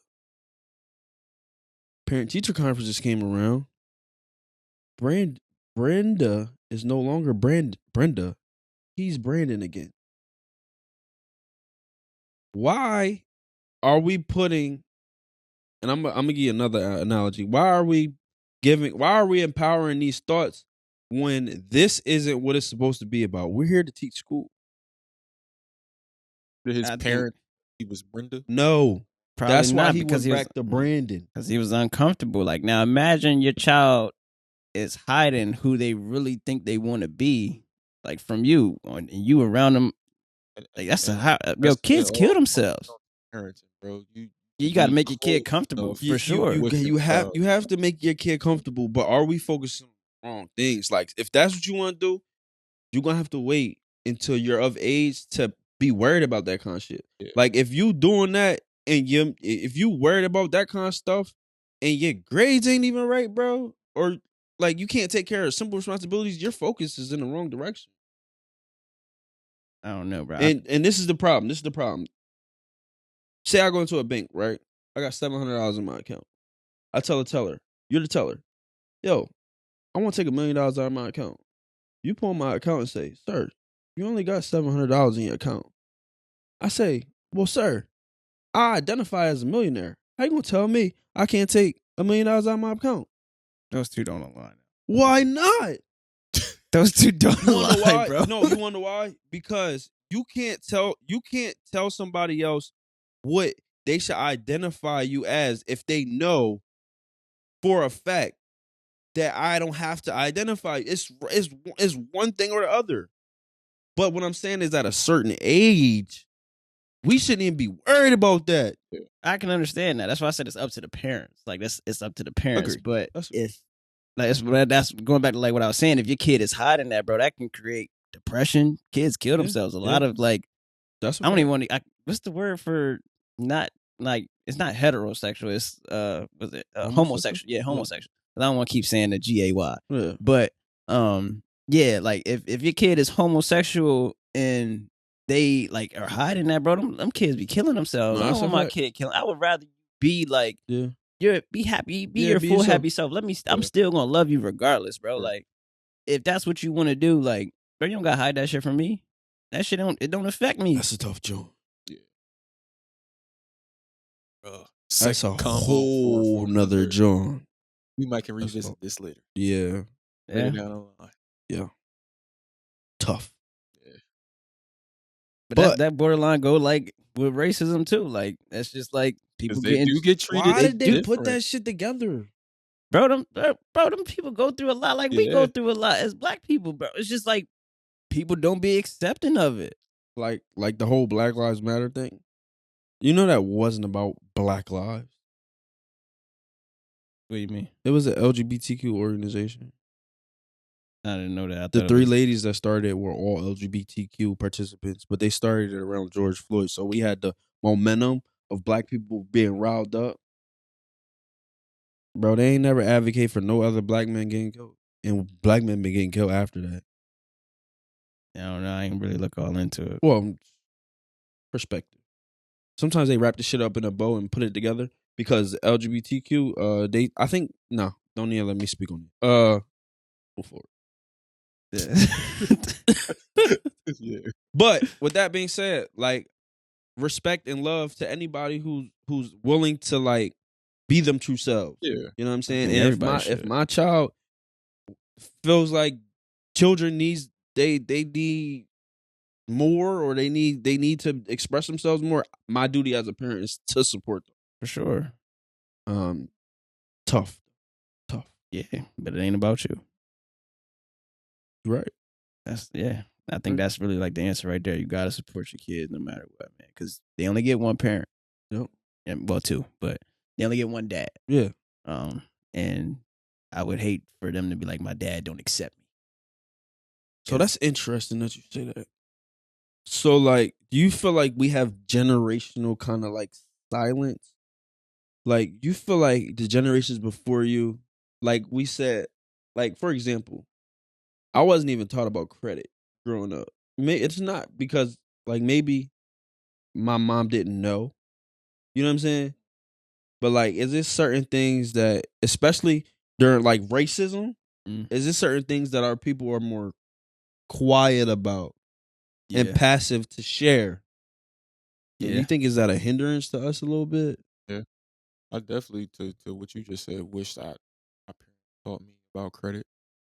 Parent-teacher conferences came around. Brenda is no longer Brenda. He's Brandon again. Why are we putting, and I'm gonna give you another analogy. Why are we empowering these thoughts when this isn't what it's supposed to be about? We're here to teach school. Did his I think parent he was Brenda? No. probably That's why not he because went back to Brandon. because he was uncomfortable. Like now, imagine your child is hiding who they really think they want to be, like from you, and you around them. Like that's kids kill themselves. Parenting, bro. You got to be make your kid close comfortable enough for sure. with You your have child. you have to make your kid comfortable, but are we focusing on the wrong things? Like if that's what you want to do, you're gonna have to wait until you're of age to be worried about that kind of shit. Yeah. Like if you doing that and if you worried about that kind of stuff and your grades ain't even right, bro, or like you can't take care of simple responsibilities, your focus is in the wrong direction. I don't know, bro. And this is the problem. This is the problem. Say I go into a bank, right? I got $700 in my account. I tell the teller, you're the teller. Yo, I want to take $1 million out of my account. You pull my account and say, sir, you only got $700 in your account. I say, well, sir, I identify as a millionaire. How you gonna tell me I can't take $1 million out of my account? Those two don't align. Why not? Those two don't You wanna know align, why? bro. No, you wanna know why? Because you can't tell somebody else what they should identify you as if they know for a fact that I don't have to identify. It's one thing or the other. But what I'm saying is at a certain age, we shouldn't even be worried about that. I can understand that. That's why I said it's up to the parents. Like it's up to the parents. Agree. But That's- if that's going back to like what I was saying. If your kid is hiding that, bro, that can create depression. Kids kill themselves. A lot of like That's I don't even want to. What's the word for not like it's not heterosexual. It's was it homosexual? Yeah, homosexual. I don't want to keep saying the GAY. Yeah. But yeah, like if your kid is homosexual and they like are hiding that, bro, them kids be killing themselves. No, I that's don't a want my fact. kid killing. I would rather be like Yeah. be happy, be Yeah, your be full yourself. happy self. I'm still gonna love you regardless, bro. Right. Like if that's what you want to do, like bro, you don't gotta hide that shit from me. That shit don't affect me. That's a tough joint. Yeah. That's a Second combo whole for nother joint. We might can That's revisit all. this later. Yeah. Yeah. Later down the line. Yeah. Tough. Yeah. But that borderline go like with racism too. Like that's just like people Because they getting do get treated. Why did they put different. that shit together? bro. Them people go through a lot. Like we go through a lot as black people, bro. It's just like people don't be accepting of it. Like the whole Black Lives Matter thing. You know that wasn't about Black lives. What do you mean? It was an LGBTQ organization. I didn't know that. I The thought it 3 was- ladies that started were all LGBTQ participants, but they started it around George Floyd. So we had the momentum of black people being riled up. Bro, they ain't never advocate for no other black men getting killed. And black men been getting killed after that. I don't know. I ain't really look all into it. Well, perspective. Sometimes they wrap the shit up in a bow and put it together because LGBTQ, don't even let me speak on it. Go for it. Yeah. But with that being said, like respect and love to anybody who's willing to like be them true selves. Yeah. You know what I'm saying? think And everybody if should. my child feels like children they need more or they need to express themselves more, my duty as a parent is to support For sure. them. Tough. Yeah, but it ain't about you. Right. I think that's really like the answer right there. You gotta support your kids no matter what, man, because they only get one parent. Yep. And, well, two, but they only get one dad. Yeah. And I would hate for them to be like, my dad don't accept me. So that's interesting that you say that. So like, do you feel like we have generational kind of like silence? Like, you feel like the generations before you, like we said, like for example, I wasn't even taught about credit growing up. It's not because like maybe my mom didn't know. You know what I'm saying? But like, is there certain things that, especially during like racism, is there certain things that our people are more quiet about and passive to share? And Yeah. you think is that a hindrance to us a little bit? Yeah. I definitely, to what you just said, wish my parents taught me about credit.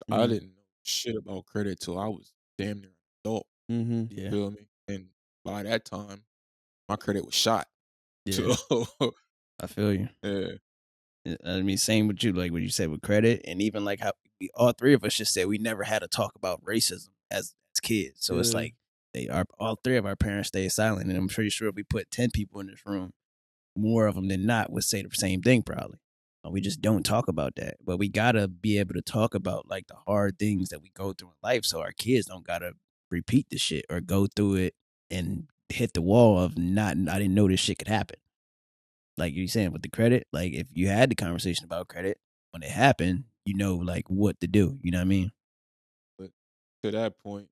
I Mhm. didn't know shit about credit till I was damn near an adult. Mm-hmm. Yeah. Feel me? And by that time, my credit was shot. Yeah. So, I feel you. yeah. I mean, same with you, like what you said with credit, and even like how all three of us just said we never had to talk about racism as kids. So it's Yeah. like all three of our parents stayed silent, and I'm pretty sure if we put 10 people in this room, more of them than not would say the same thing probably. We just don't talk about that, but we gotta be able to talk about like the hard things that we go through in life, so our kids don't gotta repeat the shit or go through it and hit the wall of I didn't know this shit could happen. Like you're saying with the credit, like if you had the conversation about credit when it happened, you know like what to do. You know what I mean? But to that point,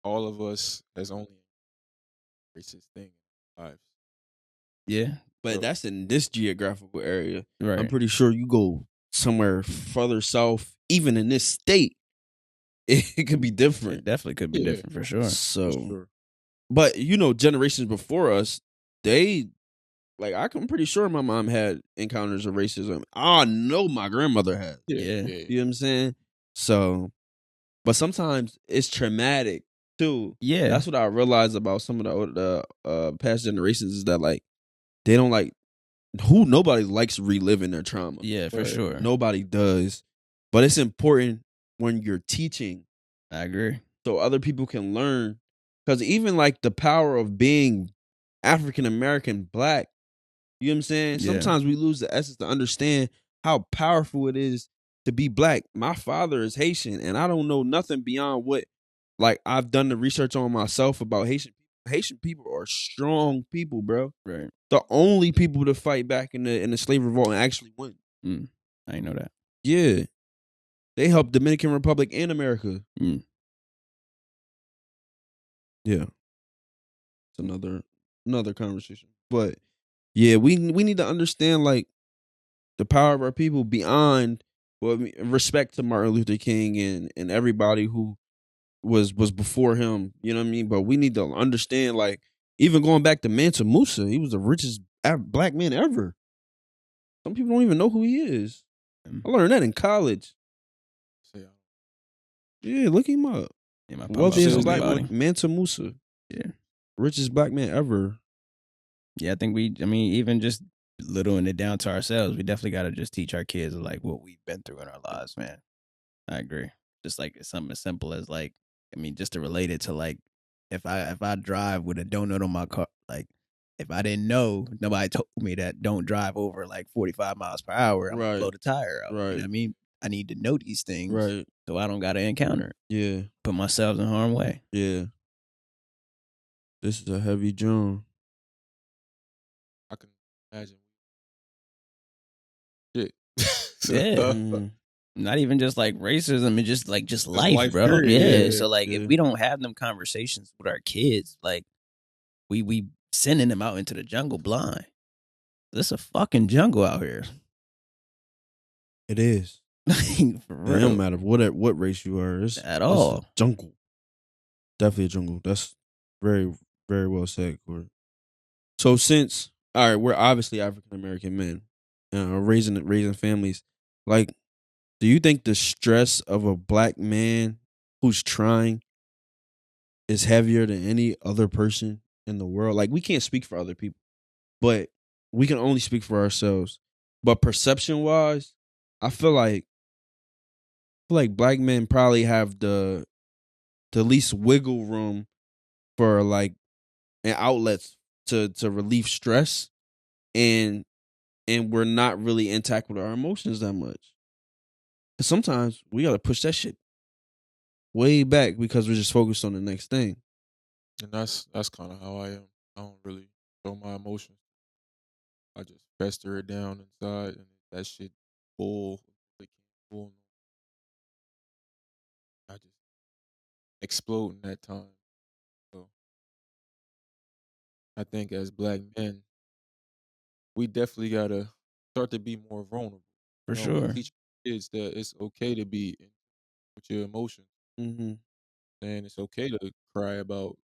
all of us has only racist thing in our lives. Yeah. But So- that's in this geographical area. Right. I'm pretty sure you go somewhere further south, even in this state, it could be It different. definitely could be Yeah. different for sure. So, For sure. but you know, generations before us, I'm pretty sure my mom had encounters of racism. I know my grandmother had. Yeah. You know what I'm saying? So, but sometimes it's traumatic too. Yeah. That's what I realized about some of the past generations is that like they don't like nobody likes reliving their trauma. Yeah, for Right. sure. Nobody does. But it's important when you're teaching I agree. so other people can learn. Because even like the power of being African American black, you know what I'm saying? Yeah. Sometimes we lose the essence to understand how powerful it is to be black. My father is Haitian, and I don't know nothing beyond what like I've done the research on myself about Haitian people. Haitian people are strong people, bro. Right. The only people to fight back in the slave revolt and actually win. I didn't know that. Yeah. They helped Dominican Republic and America. Yeah. It's another conversation. But yeah, we need to understand like the power of our people beyond respect to Martin Luther King and everybody who was before him, you know what I mean? But we need to understand like even going back to Mansa Musa, he was the richest black man ever. Some people don't even know who he is. I learned that in college. So, Yeah, look him up. Yeah, my Wealthiest his black name man, Mansa Musa. Yeah. Richest black man ever. Yeah, I think even just littling it down to ourselves, we definitely got to just teach our kids like what we've been through in our lives, man. I agree. Just like something as simple as like, just to relate it to like, if I drive with a donut on my car, like if I didn't know, nobody told me that don't drive over like 45 miles per hour, I'm gonna Right. blow the tire out. You know Right. what I mean? I need to know these things, Right. so I don't got to encounter it. Yeah. Put myself in harm's way. Yeah. This is a heavy drum. I can imagine. Shit. Yeah. Mhm. Not even just like racism, it's just life, life bro. period, Yeah. yeah, So like, yeah. if we don't have them conversations with our kids, like we sending them out into the jungle blind. There's a fucking jungle out here. It is. For It real. don't matter what race you are. It's At it's all. a jungle. Definitely a jungle. That's very, very well said, Corey. So since all right, we're obviously African American men, raising families. Like, do you think the stress of a black man who's trying is heavier than any other person in the world? Like, we can't speak for other people, but we can only speak for ourselves. But perception wise, I feel like black men probably have the least wiggle room for like an outlets to relieve stress, and we're not really intact with our emotions that much. Cause sometimes we gotta push that shit way back because we're just focused on the next thing. And that's kind of how I am. I don't really show my emotions. I just fester it down inside, and that shit full. It can't full. I just explode in that time. So I think as black men, we definitely gotta start to be more vulnerable. For You know, sure. teach kids that it's okay to be with your emotions, Mm-hmm. and it's okay to cry about.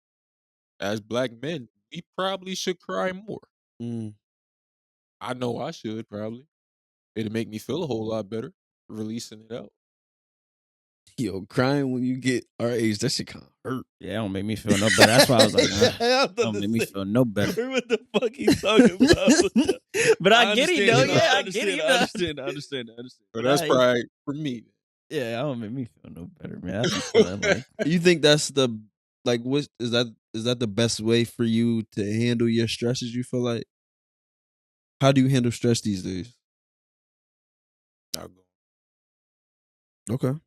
As black men, we probably should cry more. Mm. I know I should probably. It'd make me feel a whole lot better releasing it out. Yo, crying when you get our age, that shit kind of hurt. Yeah, it don't make me feel no better. That's why I was like, It don't make me feel no better. What the fuck he's talking about? But I get it though. Yeah, I get it. I understand. So that's Right. probably for me. Yeah, that don't make me feel no better, man. I be feeling like You think that's the like? What is that? Is that the best way for you to handle your stresses? You feel like? How do you handle stress these days? I'll go. Okay.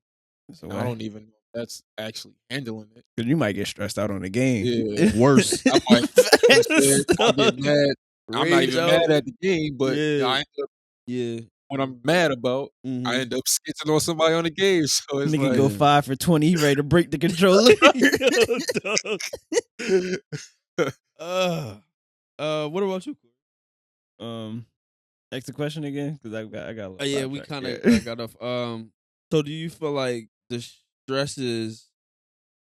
it's a I way. don't even know if that's actually handling it. Cause you might get stressed out on the game. Yeah. Worse. I might I get mad. I'm not Rage even out. mad at the game, but Yeah. I end up, Yeah. what I'm mad about, Mhm. I end up skitching on somebody on the game. So it's Nigga like, go 5 for 20. He ready to break the controller. What about you? Ask the question again, because I got. A little Yeah, we sidetracked. kind of Yeah. got off. So do you feel like the stresses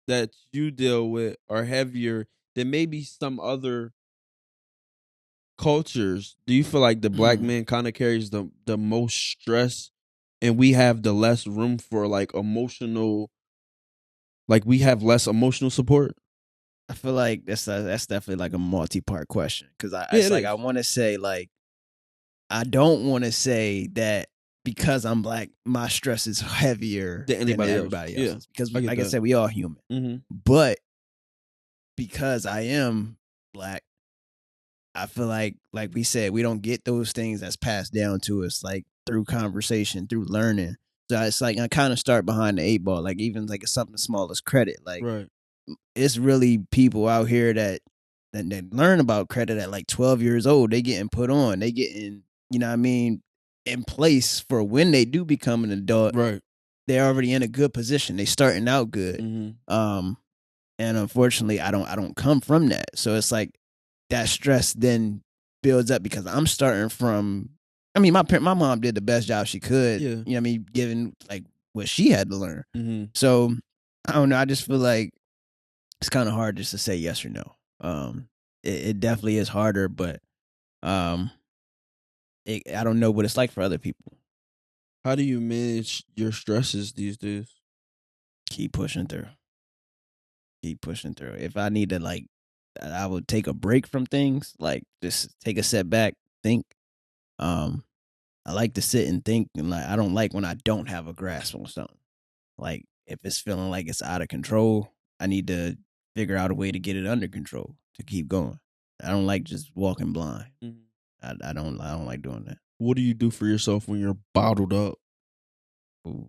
that you deal with are heavier than maybe some other cultures? Do you feel like the black man kind of carries the most stress, and we have the less room for like emotional, like we have less emotional support? I feel like that's definitely like a multi-part question, because Yeah, it's it like is. I want to say like I don't want to say that because I'm black my stress is heavier Than anybody else. everybody Yeah, else's, because I get like I that. said, we all human. Mm-hmm. But because I am black, I feel like we said, we don't get those things that's passed down to us like through conversation, through learning. So it's like I kind of start behind the 8 ball, like even like something small as credit. Like Right. it's really people out here that learn about credit at like 12 years old. They getting put on. They getting, you know what I mean, in place for when they do become an adult. Right. They're already in a good position. They starting out good. Mm-hmm. And unfortunately, I don't come from that. So it's like that stress then builds up because I'm starting from. I mean, my mom did the best job she could. Yeah. You know what I mean, given like what she had to learn. Mm-hmm. So I don't know. I just feel like it's kind of hard just to say yes or no. It definitely is harder, but I don't know what it's like for other people. How do you manage your stresses these days? Keep pushing through. If I need to, like, I would take a break from things, like just take a step back, think. I like to sit and think, and like I don't like when I don't have a grasp on something. Like if it's feeling like it's out of control, I need to figure out a way to get it under control to keep going. I don't like just walking blind. Mm-hmm. I don't like doing that. What do you do for yourself when you're bottled up? Ooh,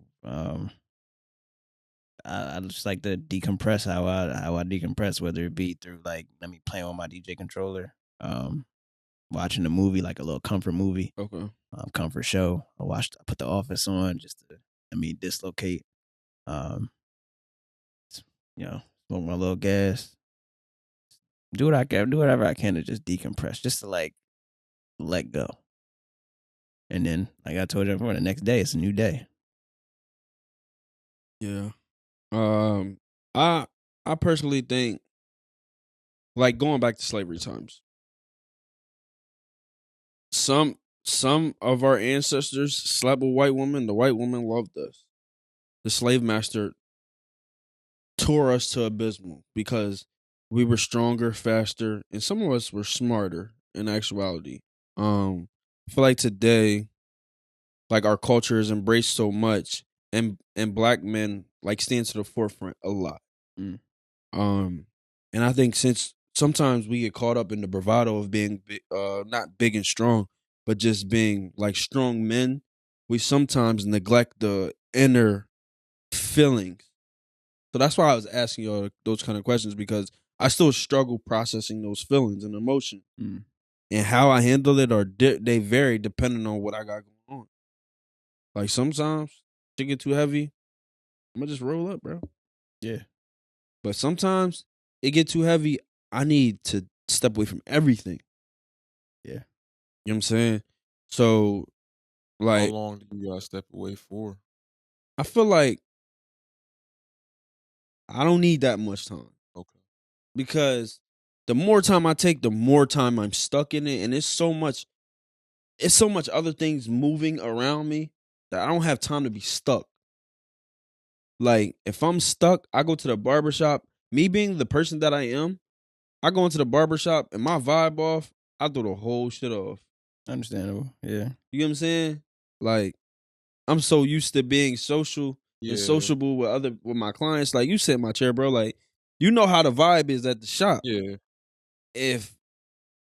I just like to decompress how I decompress, whether it be through like playing on my DJ controller, watching a movie like a little comfort movie, Okay. comfort show. I put The Office on just to dislocate. Um, smoke my little gas, do what I can, do whatever I can to just decompress, just to like let go. And then, like I told you before, the next day it's a new day. Yeah. I personally think, like, going back to slavery times, some of our ancestors slept with white women. The white woman loved us. The slave master tore us to abysmal because we were stronger, faster, and some of us were smarter in actuality. I feel like today, like, our culture is embraced so much, and black men like stand to the forefront a lot. Mm. And I think since sometimes we get caught up in the bravado of being not big and strong, but just being like strong men, we sometimes neglect the inner feelings. So that's why I was asking you those kind of questions, because I still struggle processing those feelings and emotions, and how I handle it they vary depending on what I got going on. Like sometimes shit get too heavy, I'm gonna just roll up, bro. Yeah. But sometimes it get too heavy, I need to step away from everything. Yeah. You know what I'm saying? So, How like, long do you guys step away for? I feel like I don't need that much time, Okay. because the more time I take, the more time I'm stuck in it, and it's so much other things moving around me that I don't have time to be stuck. Like, if I'm stuck, I go to the barbershop. Me being the person that I am, I go into the barbershop and my vibe off, I throw the whole shit off. Understandable. Yeah. You know what I'm saying? Like, I'm so used to being social and Yeah. sociable with my clients. Like, you sit in my chair, bro. Like, you know how the vibe is at the shop. Yeah. If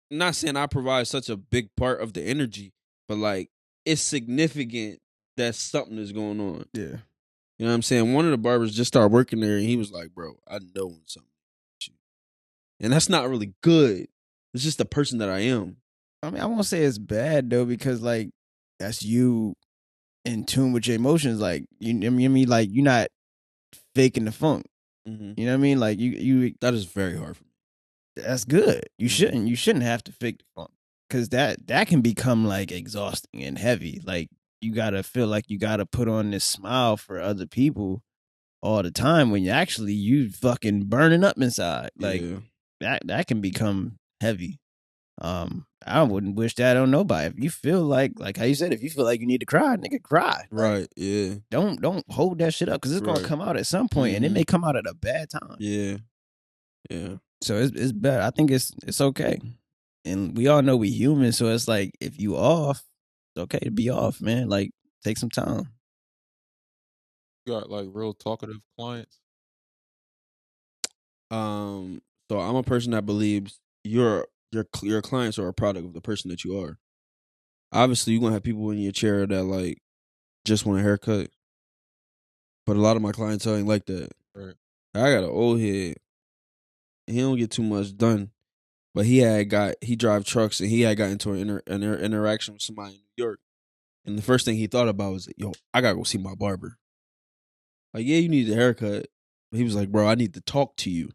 not saying I provide such a big part of the energy, but like, it's significant that something is going on. Yeah. You know what I'm saying? One of the barbers just started working there, and he was like, "Bro, I know when something," and that's not really good. It's just the person that I am. I mean, I won't say it's bad though, because like that's you in tune with your emotions. Like like you're not faking the funk. Mm-hmm. You know what I mean? Like you That is very hard for me. that's good. You Mhm. you shouldn't have to fake the funk, because that can become like exhausting and heavy. Like you gotta feel like you gotta put on this smile for other people all the time when you fucking burning up inside. Like Yeah. that can become heavy. I wouldn't wish that on nobody. If you feel like how you said, if you feel like you need to cry, nigga, cry. Like, Right. Yeah. don't hold that shit up, because it's gonna Right. come out at some point, and it Mhm. may come out at a bad time. Yeah. Yeah. So it's better. I think it's okay, and we all know we human. So it's like, if you off, it's okay to be off, man. Like, take some time. You got like real talkative clients? So I'm a person that believes your clients are a product of the person that you are. Obviously, you're gonna have people in your chair that like just want a haircut, but a lot of my clientele ain't like that. Right. I got an old head. He don't get too much done, but he drive trucks, and he had got into an interaction with somebody in New York, and the first thing he thought about was, "Yo, I gotta go see my barber." Like, yeah, you need a haircut, but he was like, "Bro, I need to talk to you."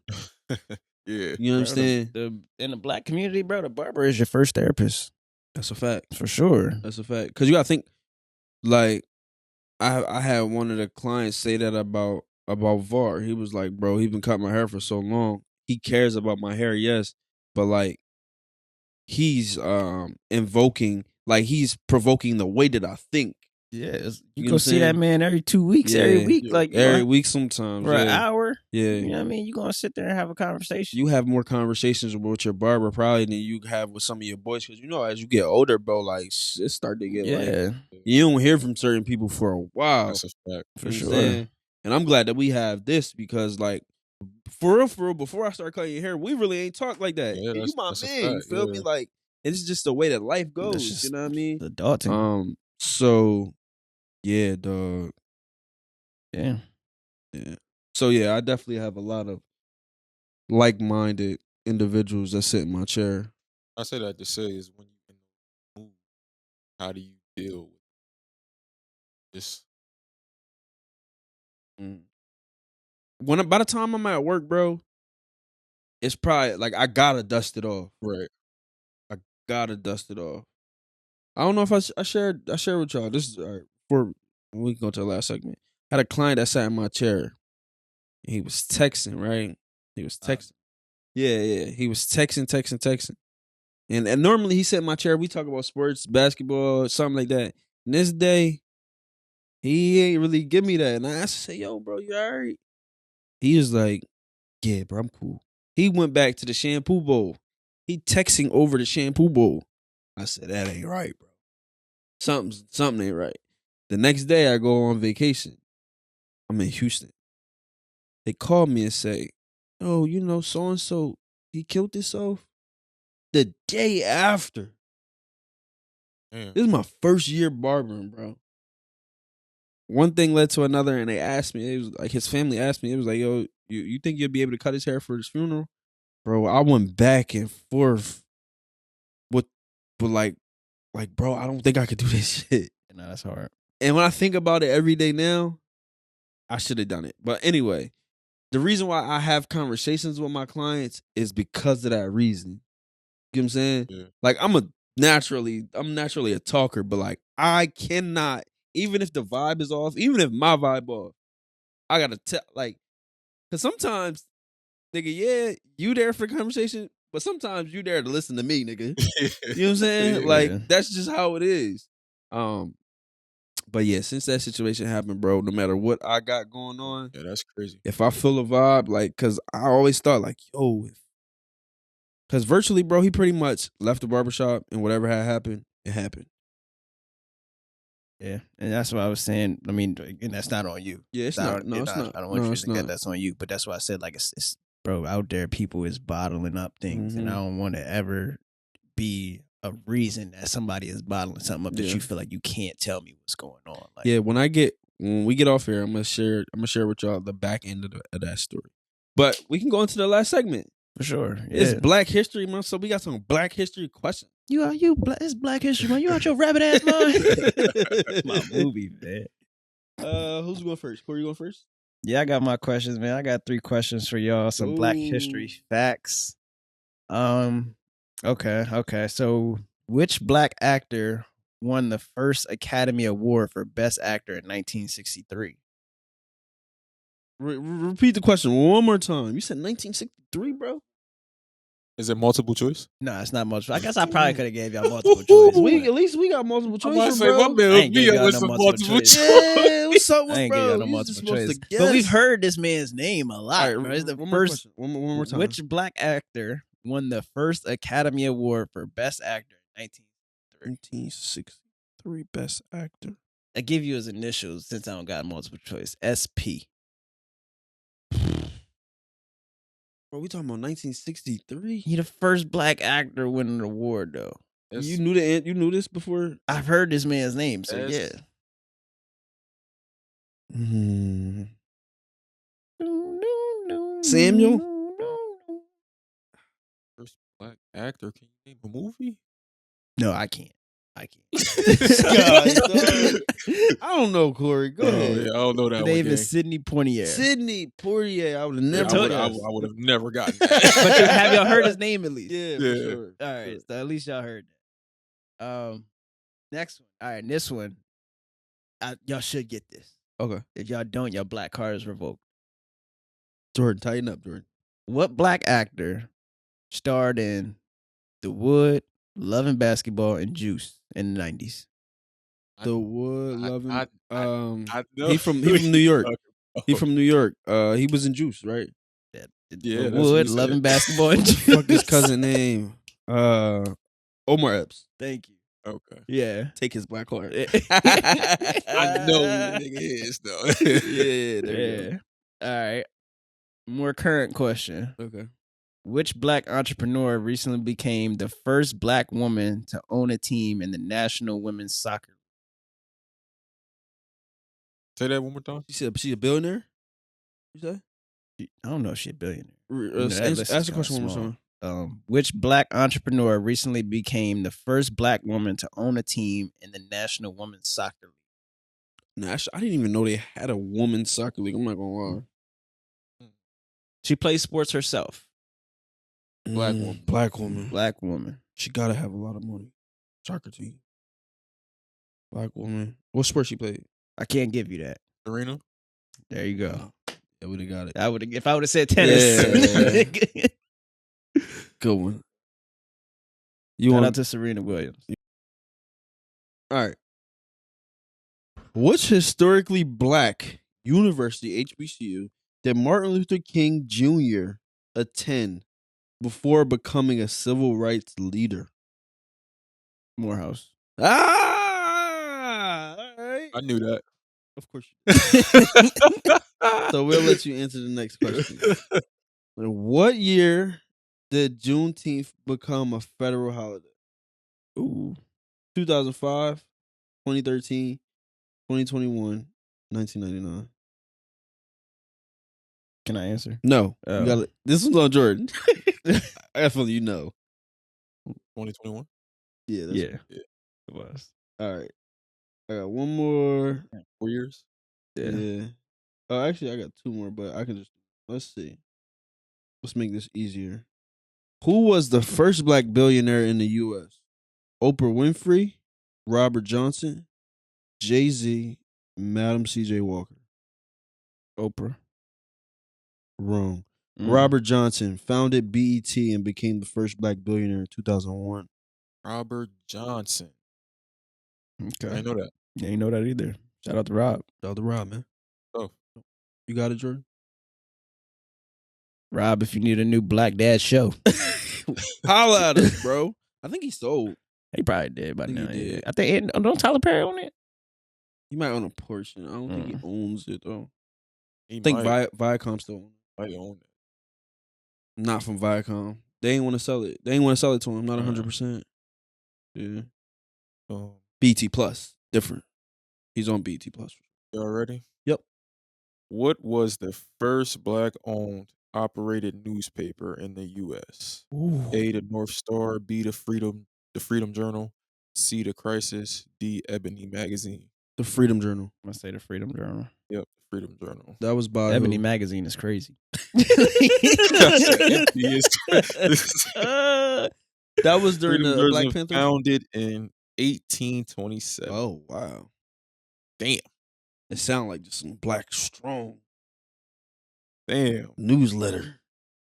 Yeah. You know what I'm saying? In the black community, bro, the barber is your first therapist, That's a fact. for sure. That's a fact. Because you gotta think, like, I had one of the clients say that about VAR. He was like, "Bro, he been cutting my hair for so long. He cares about my hair, yes, but like, he's invoking, like, he's provoking the way that I think." Yeah, you You know go what I'm see that saying? man every 2 weeks, every Yeah. week, Yeah. like Every week sometimes. for an Yeah. hour. Yeah. You know what I mean? You gonna sit there and have a conversation. You have more conversations with your barber probably than you have with some of your boys, because as you get older, bro, like, it start to get like, Yeah, you don't hear from certain people for a while. That's a fact. for You know what I'm sure. saying? And I'm glad that we have this, because like, for real, before I start cutting your hair, we really ain't talk like that. Yeah, And you my that's a man, you fact. feel me? Yeah. Like, it's just the way that life That's goes. You just know what I mean? adulting. So yeah, dog. Yeah. Yeah. So yeah, I definitely have a lot of like-minded individuals that sit in my chair. I say that to say is when you in the mood, how do you deal with this? By the time I'm at work, bro, it's probably like I gotta dust it off. Right. I gotta dust it off. I don't know if I shared with y'all. This is all right, for we can go to the last segment. I had a client that sat in my chair. And he was texting, right? He was texting. Yeah. He was texting. And normally he sat in my chair. We talk about sports, basketball, something like that. And this day, he ain't really give me that. And I said, yo, bro, you all right? He was like, yeah, bro, I'm cool. He went back to the shampoo bowl. He texting over the shampoo bowl. I said, that ain't right, bro. Something ain't right. The next day I go on vacation. I'm in Houston. They call me and say, oh, so-and-so, he killed himself. The day after. Damn. This is my first year barbering, bro. One thing led to another, and they asked me, it was like his family asked me, it was like, yo, you think you'll be able to cut his hair for his funeral? Bro, I went back and forth with like, bro, I don't think I could do this shit. No, that's hard. And when I think about it every day now, I should have done it. But anyway, the reason why I have conversations with my clients is because of that reason. You know what I'm saying? Yeah. Like I'm naturally a talker, but like I cannot, even if the vibe is off, even if my vibe off, I gotta tell, like, cause sometimes, nigga, yeah, you there for the conversation, but sometimes you there to listen to me, nigga. You know what I'm saying? Yeah. Like that's just how it is. But yeah, since that situation happened, bro, no matter what I got going on, Yeah, that's crazy. if I feel a vibe, like, cause I always thought like, yo, cause virtually, bro, he pretty much left the barbershop and whatever had happened, it happened. Yeah, and that's what I was saying. I mean, and that's not on you. Yeah, it's not. No, it's not. I don't want you to think not. that that's on you, but that's why I said, like, it's bro, out there, people is bottling up things, and I don't want to ever be a reason that somebody is bottling something up that you feel like you can't tell me what's going on. Like, yeah, when we get off here, I'm gonna share with y'all the back end of that story. But we can go into the last segment. for sure. Yeah. It's Black History Month, so we got some Black History questions. It's Black History Month. You out your rabbit ass mind? My movie, man. Who's going first? Corey, you going first? Yeah, I got my questions, man. I got 3 questions for y'all. Some Black history facts. Okay. So, which Black actor won the first Academy Award for Best Actor in 1963? Repeat the question one more time. You said 1963, bro? Is it multiple choice? No, it's not much. I guess I probably could have gave y'all multiple choice. At least we got multiple choice. I'm about to say, my man I ain't hooked give me y'all up with no some multiple multiple choice. choice. Yeah, what's up I with ain't bro? give y'all no You multiple just supposed choice. to But we've guess. heard this man's name a lot. All right, Bro. It's the one first. One more time. Which Black actor won the first Academy Award for Best Actor in 1963 Best Actor. I give you his initials since I don't got multiple choice. SP. Bro, we talking about 1963? He the first Black actor winning an award though. You knew this before? I've heard this man's name, so S. yeah. Samuel? First Black actor. Can you name a movie? No, I can't. God, dog. I don't know, Corey. Go ahead. Yeah, I don't know that His one. name is Sidney Poitier. Sidney Poitier. I would have Yeah, never. I would have never gotten But that. have y'all heard his name at least? Yeah, for Yeah. sure. All right, so at least y'all heard that. Next one. All right, this one. Y'all should get this. Okay. If y'all don't, your Black card is revoked. Jordan, tighten up, Jordan. What Black actor starred in The Wood, Love and Basketball, and Juice in the 90s? The Wood, Loving. I know. He from New York. He from New York. He was in Juice, right? Yeah, The that's what Wood, he Love said. and Basketball, and Juice. Fuck his cousin name. Omar Epps. Thank you. Okay. Yeah. Take his Black card. I know who the nigga is though. Yeah, there you Yeah. All right. More current question. go. Okay. Which Black entrepreneur recently became the first Black woman to own a team in the National Women's Soccer? Say that one more time. She said she a billionaire. You say? I don't know if she's a billionaire. Ask the question one more time. Which black entrepreneur recently became the first black woman to own a team in the National Women's Soccer League? Nah, I didn't even know they had a women's soccer league. I'm not gonna lie. She plays sports herself. Black woman. Black woman. Black woman. She gotta have a lot of money. Soccer team. Black woman. What sport she played? I can't give you that. Serena. There you go. Yeah, would have got it. If I would have said tennis. Yeah. Good one. Shout out to Serena Williams. All right. Which historically black university, HBCU, did Martin Luther King Jr. attend before becoming a civil rights leader? Morehouse. Ah! All right. I knew that. Of course you did. So we'll let you answer the next question. What year did Juneteenth become a federal holiday? Ooh. 2005, 2013, 2021, 1999. Can I answer? No. Oh. You gotta, this one's on Jordan. I feel you know. 2021. Yeah. Yeah. It was. All right. I got one more. 4 years. Yeah. Oh, actually, I got two more, but I can just, let's see. Let's make this easier. Who was the first black billionaire in the U.S.? Oprah Winfrey, Robert Johnson, Jay-Z, Madam C.J. Walker. Oprah. Wrong. Robert Johnson founded BET and became the first black billionaire in 2001. Robert Johnson. Okay. I didn't know that. Yeah, you know that either. Shout out to Rob. Shout out to Rob, man. Oh. You got it, Jordan? Rob, if you need a new black dad show. Holla at us, bro. I think he sold. He probably did by I think now. he did. I think don't Tyler Perry own it? He might own a portion. I don't think he owns it, though. He I think might Viacom still owns might own it. it. Not from Viacom. They ain't want to sell it. They ain't want to sell it to him. Not 100%. Yeah. BT Plus. Different. He's on BT Plus. Y'all ready? Yep. What was the first black-owned operated newspaper in the U.S.? Ooh. A, the North Star. B, the Freedom Journal. C, the Crisis. D, Ebony Magazine. The Freedom Journal. I'm going to say the Freedom Journal. Yep, Freedom Journal. That was by Ebony who? Magazine is crazy. That was during Freedom the Journal Black Panther. founded in 1827. Oh, wow. Damn. It sounded like just some black strong Damn. newsletter.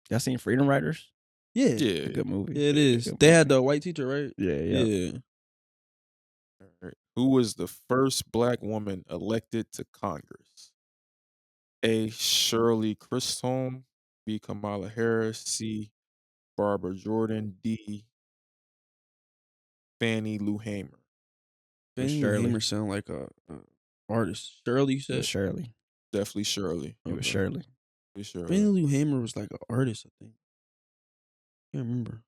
Y'all seen Freedom Riders? Yeah. It's a Yeah. good movie. Yeah, it is. Good They movie. had the white teacher, right? Yeah. All right. Who was the first black woman elected to Congress? A, Shirley Chisholm. B, Kamala Harris. C, Barbara Jordan. D, Fannie Lou Hamer. Fannie Shirley. Hamer sound like a artist. Shirley, you It said? was Shirley. Definitely Shirley. It was Okay. Shirley. Definitely Shirley. Fannie Lou Hamer was like an artist, I think. Can't remember.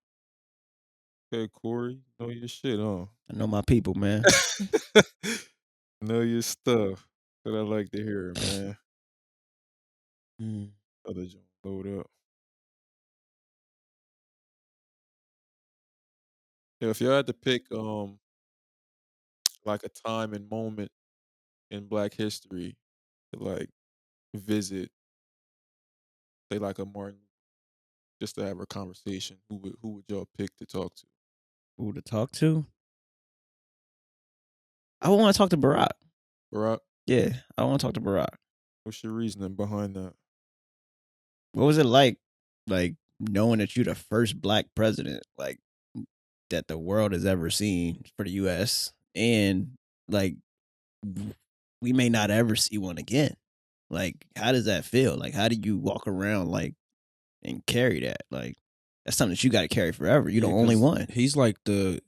Okay, Corey. Know your shit, huh? I know my people, man. Know your stuff. That I like to hear, man. Mm. Other joint load up. Yeah, if y'all had to pick like a time and moment in Black history to like visit, say like a Martin, just to have a conversation, who would y'all pick to talk to? Who to talk to? I want to talk to Barack. Barack, Yeah, I want to talk to Barack. what's your reasoning behind that? What was it like knowing that you're the first black president, like that the world has ever seen for the U.S. and like we may not ever see one again. Like, how does that feel? Like, how do you walk around like and carry that? Like, that's something that you got to carry forever. You're the only 'cause one. He's like the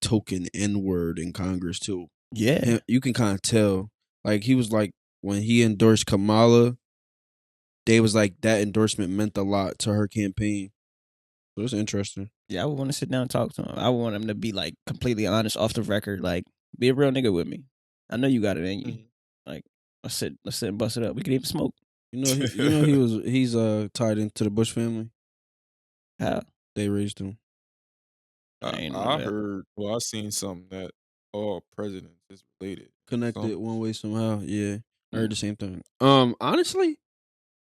token N-word in Congress too. Yeah, And you can kind of tell. Like he was like when he endorsed Kamala, they was like that endorsement meant a lot to her campaign. So it's interesting. yeah. I would want to sit down and talk to him. I would want him to be like completely honest, off the record. Like, be a real nigga with me. I know you got it in you. Mhm. Like, Let's sit and bust it up. We can even smoke. He's tied into the Bush family. How? They raised him. I ain't know I that. heard. Well, I seen something that all presidents is related. Connected one way somehow. Yeah. I heard Mm. the same thing. Honestly,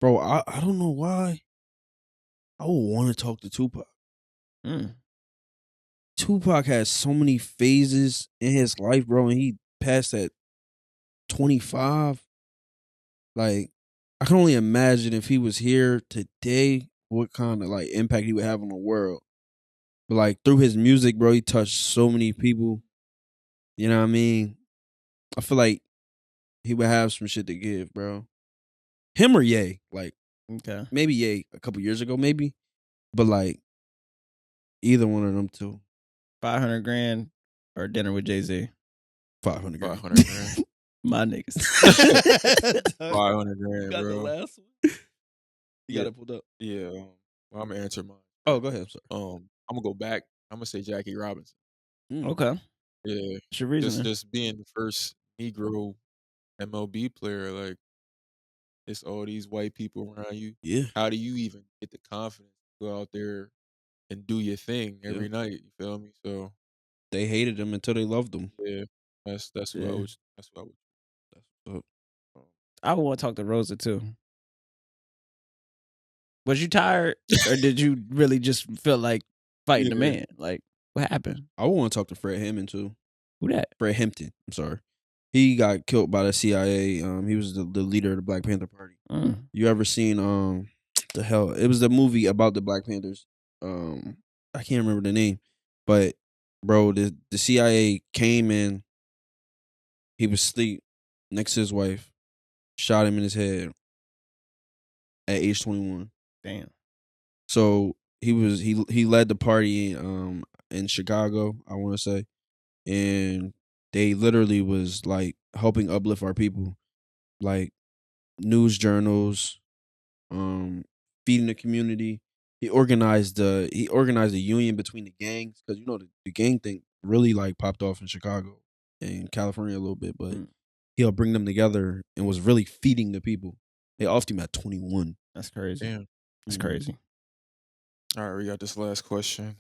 bro, I don't know why. I would want to talk to Tupac. Mm. Tupac has so many phases in his life, bro, and he passed at 25. Like, I can only imagine if he was here today, what kind of like impact he would have on the world. But like through his music, bro, he touched so many people. You know what I mean? I feel like he would have some shit to give, bro. Him or Ye, like Okay. maybe Ye a couple years ago, maybe, but like either one of them two. 500 grand or dinner with Jay-Z. 500 grand. 500 grand. My niggas. 500 grand, Got the bro. last one. You Yeah. got it pulled up. Yeah. Well, I'm gonna answer mine. Oh, go ahead. I'm sorry. I'm gonna go back. I'm gonna say Jackie Robinson. Okay. Yeah. What's your reason? Just being the first Negro MLB player, like it's all these white people around you. Yeah. How do you even get the confidence to go out there and do your thing every night? You feel me? So They hated him until they loved him. yeah, that's who Yeah. I would. That's who I would. I would want to talk to Rosa too. Was you tired, or did you really just feel like fighting the Yeah. man? Like, what happened? I would want to talk to Fred Hammond too. Who that? Fred Hampton. I'm sorry. He got killed by the CIA. He was the leader of the Black Panther Party. Mm. You ever seen the hell? It was the movie about the Black Panthers. I can't remember the name, but bro, the CIA came in. He was asleep next to his wife, shot him in his head at age 21. Damn. So he led the party in Chicago, I want to say, and they literally was like helping uplift our people, like news journals, feeding the community. He organized a union between the gangs because the gang thing really like popped off in Chicago and California a little bit, but he'll bring them together and was really feeding the people. They offed him at 21. That's crazy. Damn. That's crazy. All right, we got this last question.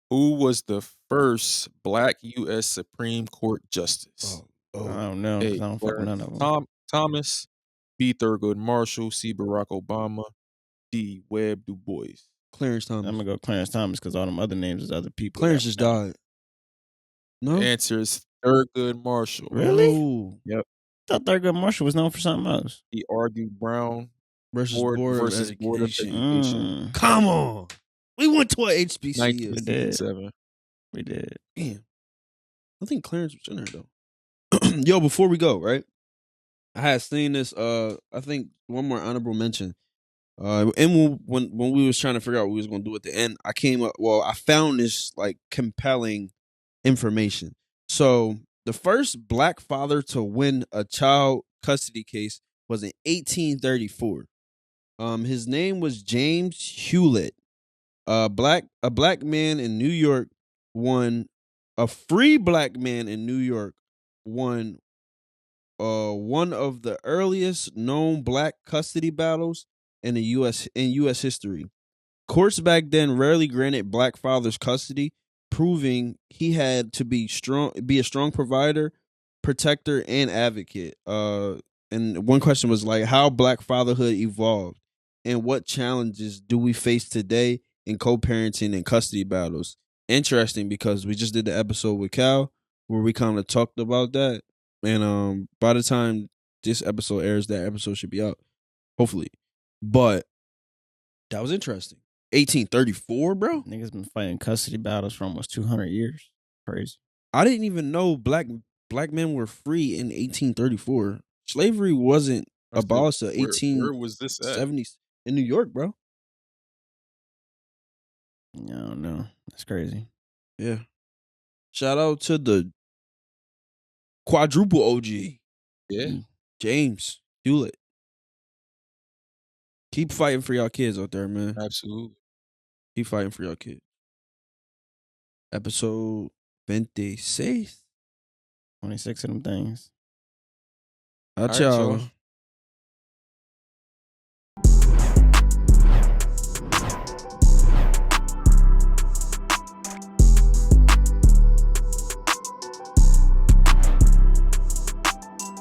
Who was the first Black U.S. Supreme Court Justice? I don't know. 'Cause I don't fuck with none of them. Thomas, B. Thurgood Marshall, C. Barack Obama, D. Webb Du Bois. Clarence Thomas. I'm gonna go Clarence Thomas because all them other names is other people. Clarence just died. No, The answer is Thurgood Marshall. Really? Oh. Yep. I thought Thurgood Marshall was known for something else. He argued Brown Versus Board Board versus of Board of Education. Education. Come on, we went to a HBCU. 1967. We did. Damn, I think Clarence was in there though. Yo, before we go, right? I had seen this. I think one more honorable mention. And when we was trying to figure out what we was gonna do at the end, I found this like compelling information. So the first Black father to win a child custody case was in 1834. His name was James Hewlett. A black man in New York won. A free black man in New York won one of the earliest known black custody battles in the US history. Courts back then rarely granted black fathers custody, proving he had to be a strong provider, protector, and advocate. And one question was like how black fatherhood evolved and what challenges do we face today in co-parenting and custody battles. Interesting because we just did the episode with Cal where we kind of talked about that. And by the time this episode airs, that episode should be out, hopefully. But that was interesting. 1834, bro. Niggas been fighting custody battles for almost 200 years. Crazy. I didn't even know black men were free in 1834. Slavery wasn't abolished until Where was this at? 1870s in New York, bro. I don't know. That's crazy. Yeah. Shout out to the quadruple OG. Yeah. James Hewlett. Keep fighting for y'all kids out there, man. Absolutely. Keep fighting for y'all kids. Episode 26. 26 of them things. Out All right, y'all. y'all.